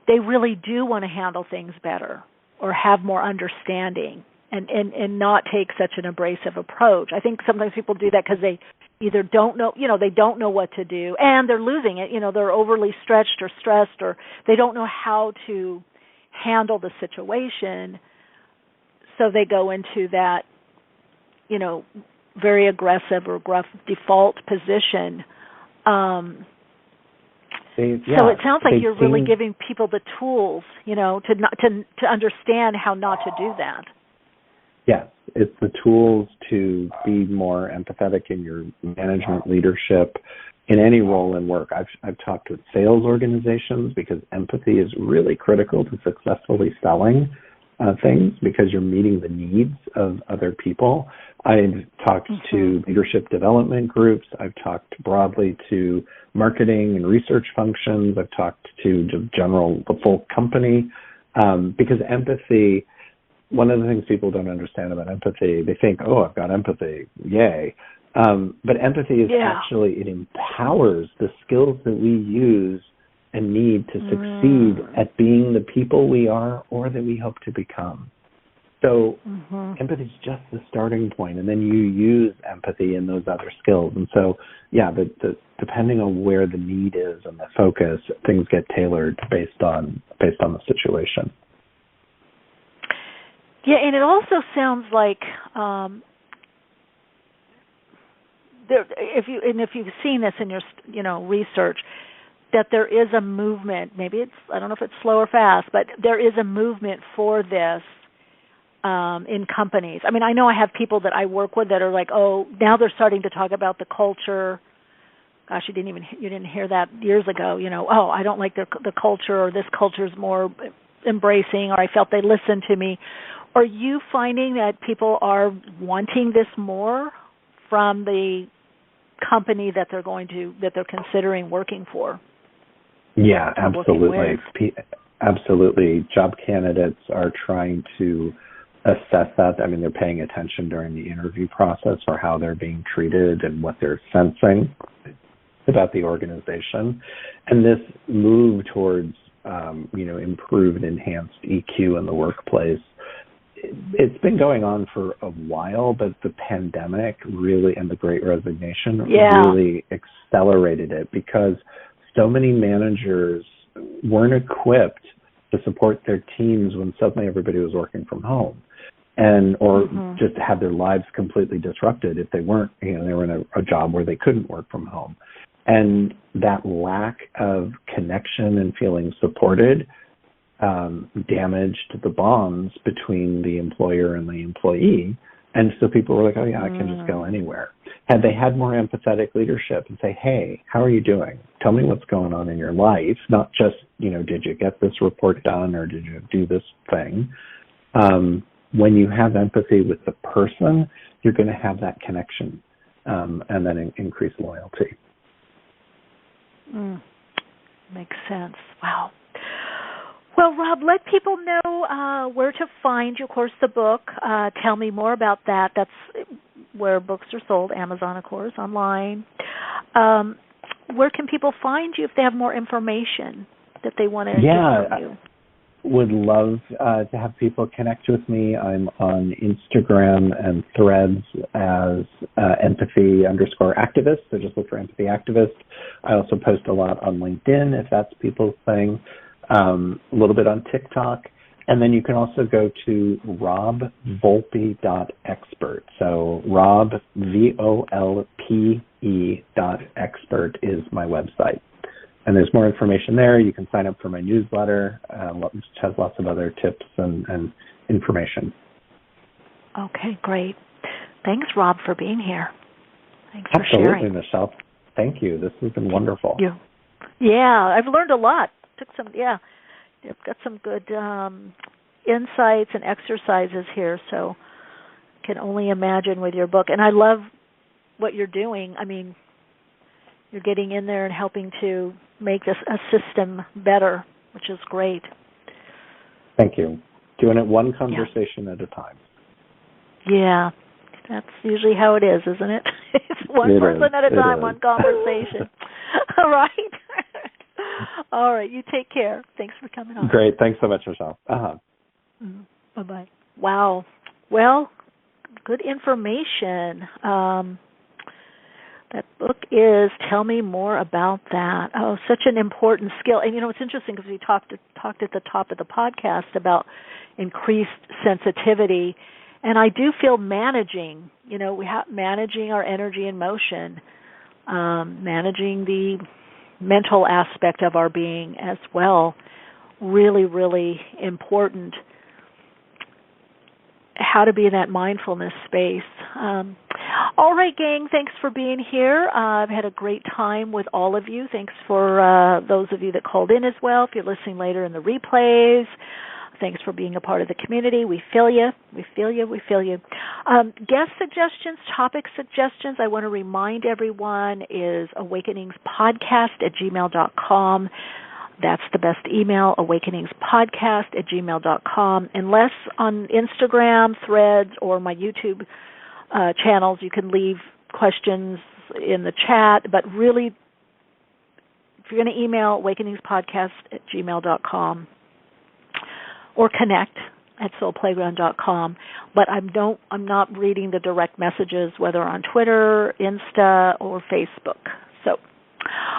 they really do want to handle things better or have more understanding and not take such an abrasive approach. I think sometimes people do that because they either don't know, they don't know what to do, and they're losing it. They're overly stretched or stressed, or they don't know how to handle the situation. So they go into that, very aggressive or gruff default position. So it sounds like you're really giving people the tools, to understand how not to do that. Yes, it's the tools to be more empathetic in your management leadership in any role in work. I've talked with sales organizations because empathy is really critical to successfully selling things, because you're meeting the needs of other people. I've talked to leadership development groups. I've talked broadly to marketing and research functions. I've talked to the full company, because empathy, one of the things people don't understand about empathy, they think, oh, I've got empathy, yay. But empathy is actually, it empowers the skills that we use and need to succeed at being the people we are or that we hope to become. So empathy is just the starting point, and then you use empathy in those other skills. And so, depending on where the need is and the focus, things get tailored based on the situation. Yeah, and it also sounds like if you've seen this in your research, that there is a movement. Maybe I don't know if it's slow or fast, but there is a movement for this in companies. I mean, I know I have people that I work with that are like, oh, now they're starting to talk about the culture. Gosh, you didn't hear that years ago. Oh, I don't like the culture, or this culture is more embracing, or I felt they listened to me. Are you finding that people are wanting this more from the company that they're considering working for? Yeah, absolutely. Absolutely. Job candidates are trying to assess that. I mean, they're paying attention during the interview process for how they're being treated and what they're sensing about the organization. And this move towards, improved, enhanced EQ in the workplace it's been going on for a while, but the pandemic really and the Great Resignation really accelerated it because so many managers weren't equipped to support their teams when suddenly everybody was working from home, or just had their lives completely disrupted if they weren't, they were in a job where they couldn't work from home. And that lack of connection and feeling supported damaged the bonds between the employer and the employee. And so people were like, oh, yeah, I can just go anywhere. Had they had more empathetic leadership and say, hey, how are you doing? Tell me what's going on in your life, not just, did you get this report done or did you do this thing? When you have empathy with the person, you're going to have that connection and then increase loyalty. Makes sense. Wow. Well, Rob, let people know where to find you. Of course, the book. Tell me more about that. That's where books are sold, Amazon, of course, online. Where can people find you if they have more information that they want to get from you? Would love to have people connect with me. I'm on Instagram and Threads as empathy_activist. So just look for empathy activist. I also post a lot on LinkedIn if that's people's thing. A little bit on TikTok. And then you can also go to robvolpe.expert. So Rob, VOLPE.expert is my website. And there's more information there. You can sign up for my newsletter, which has lots of other tips and information. Okay, great. Thanks, Rob, for being here. Thanks for sharing. Absolutely, Michelle. Thank you. This has been wonderful. Yeah, I've learned a lot. I've got some good insights and exercises here, so can only imagine with your book. And I love what you're doing. I mean, you're getting in there and helping to make this a system better, which is great. Thank you. Doing it one conversation at a time. Yeah, that's usually how it is, isn't it? It's one person at a time, one conversation. All right. All right, you take care. Thanks for coming on. Great. Thanks so much, Michelle. Bye-bye. Wow. Well, good information. That book is Tell Me More About That. Oh, such an important skill. And, it's interesting because we talked at the top of the podcast about increased sensitivity. And I do feel managing, managing our energy and motion, managing the mental aspect of our being as well, really, really important. How to be in that mindfulness space. All right, gang, thanks for being here. I've had a great time with all of you. Thanks for those of you that called in as well. If you're listening later in the replays, thanks for being a part of the community. We feel you. We feel you. We feel you. Guest suggestions, topic suggestions, I want to remind everyone is awakeningspodcast@gmail.com. That's the best email, awakeningspodcast@gmail.com. Unless on Instagram, Threads, or my YouTube channels, you can leave questions in the chat. But really, if you're going to email, awakeningspodcast@gmail.com. or connect at soulplayground.com. But I'm not reading the direct messages, whether on Twitter, Insta, or Facebook. So,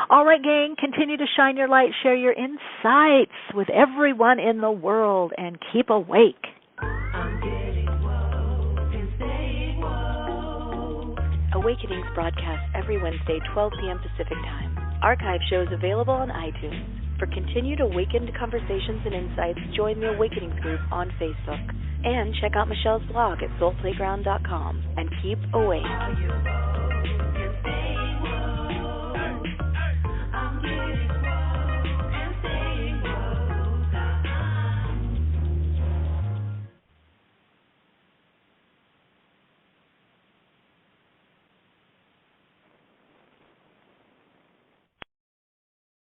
all right, gang, continue to shine your light, share your insights with everyone in the world, and keep awake. Awakenings broadcasts every Wednesday, 12 p.m. Pacific Time. Archive shows available on iTunes. For continued awakened conversations and insights, join the Awakenings group on Facebook. And check out Michelle's blog at soulplayground.com. And keep awake.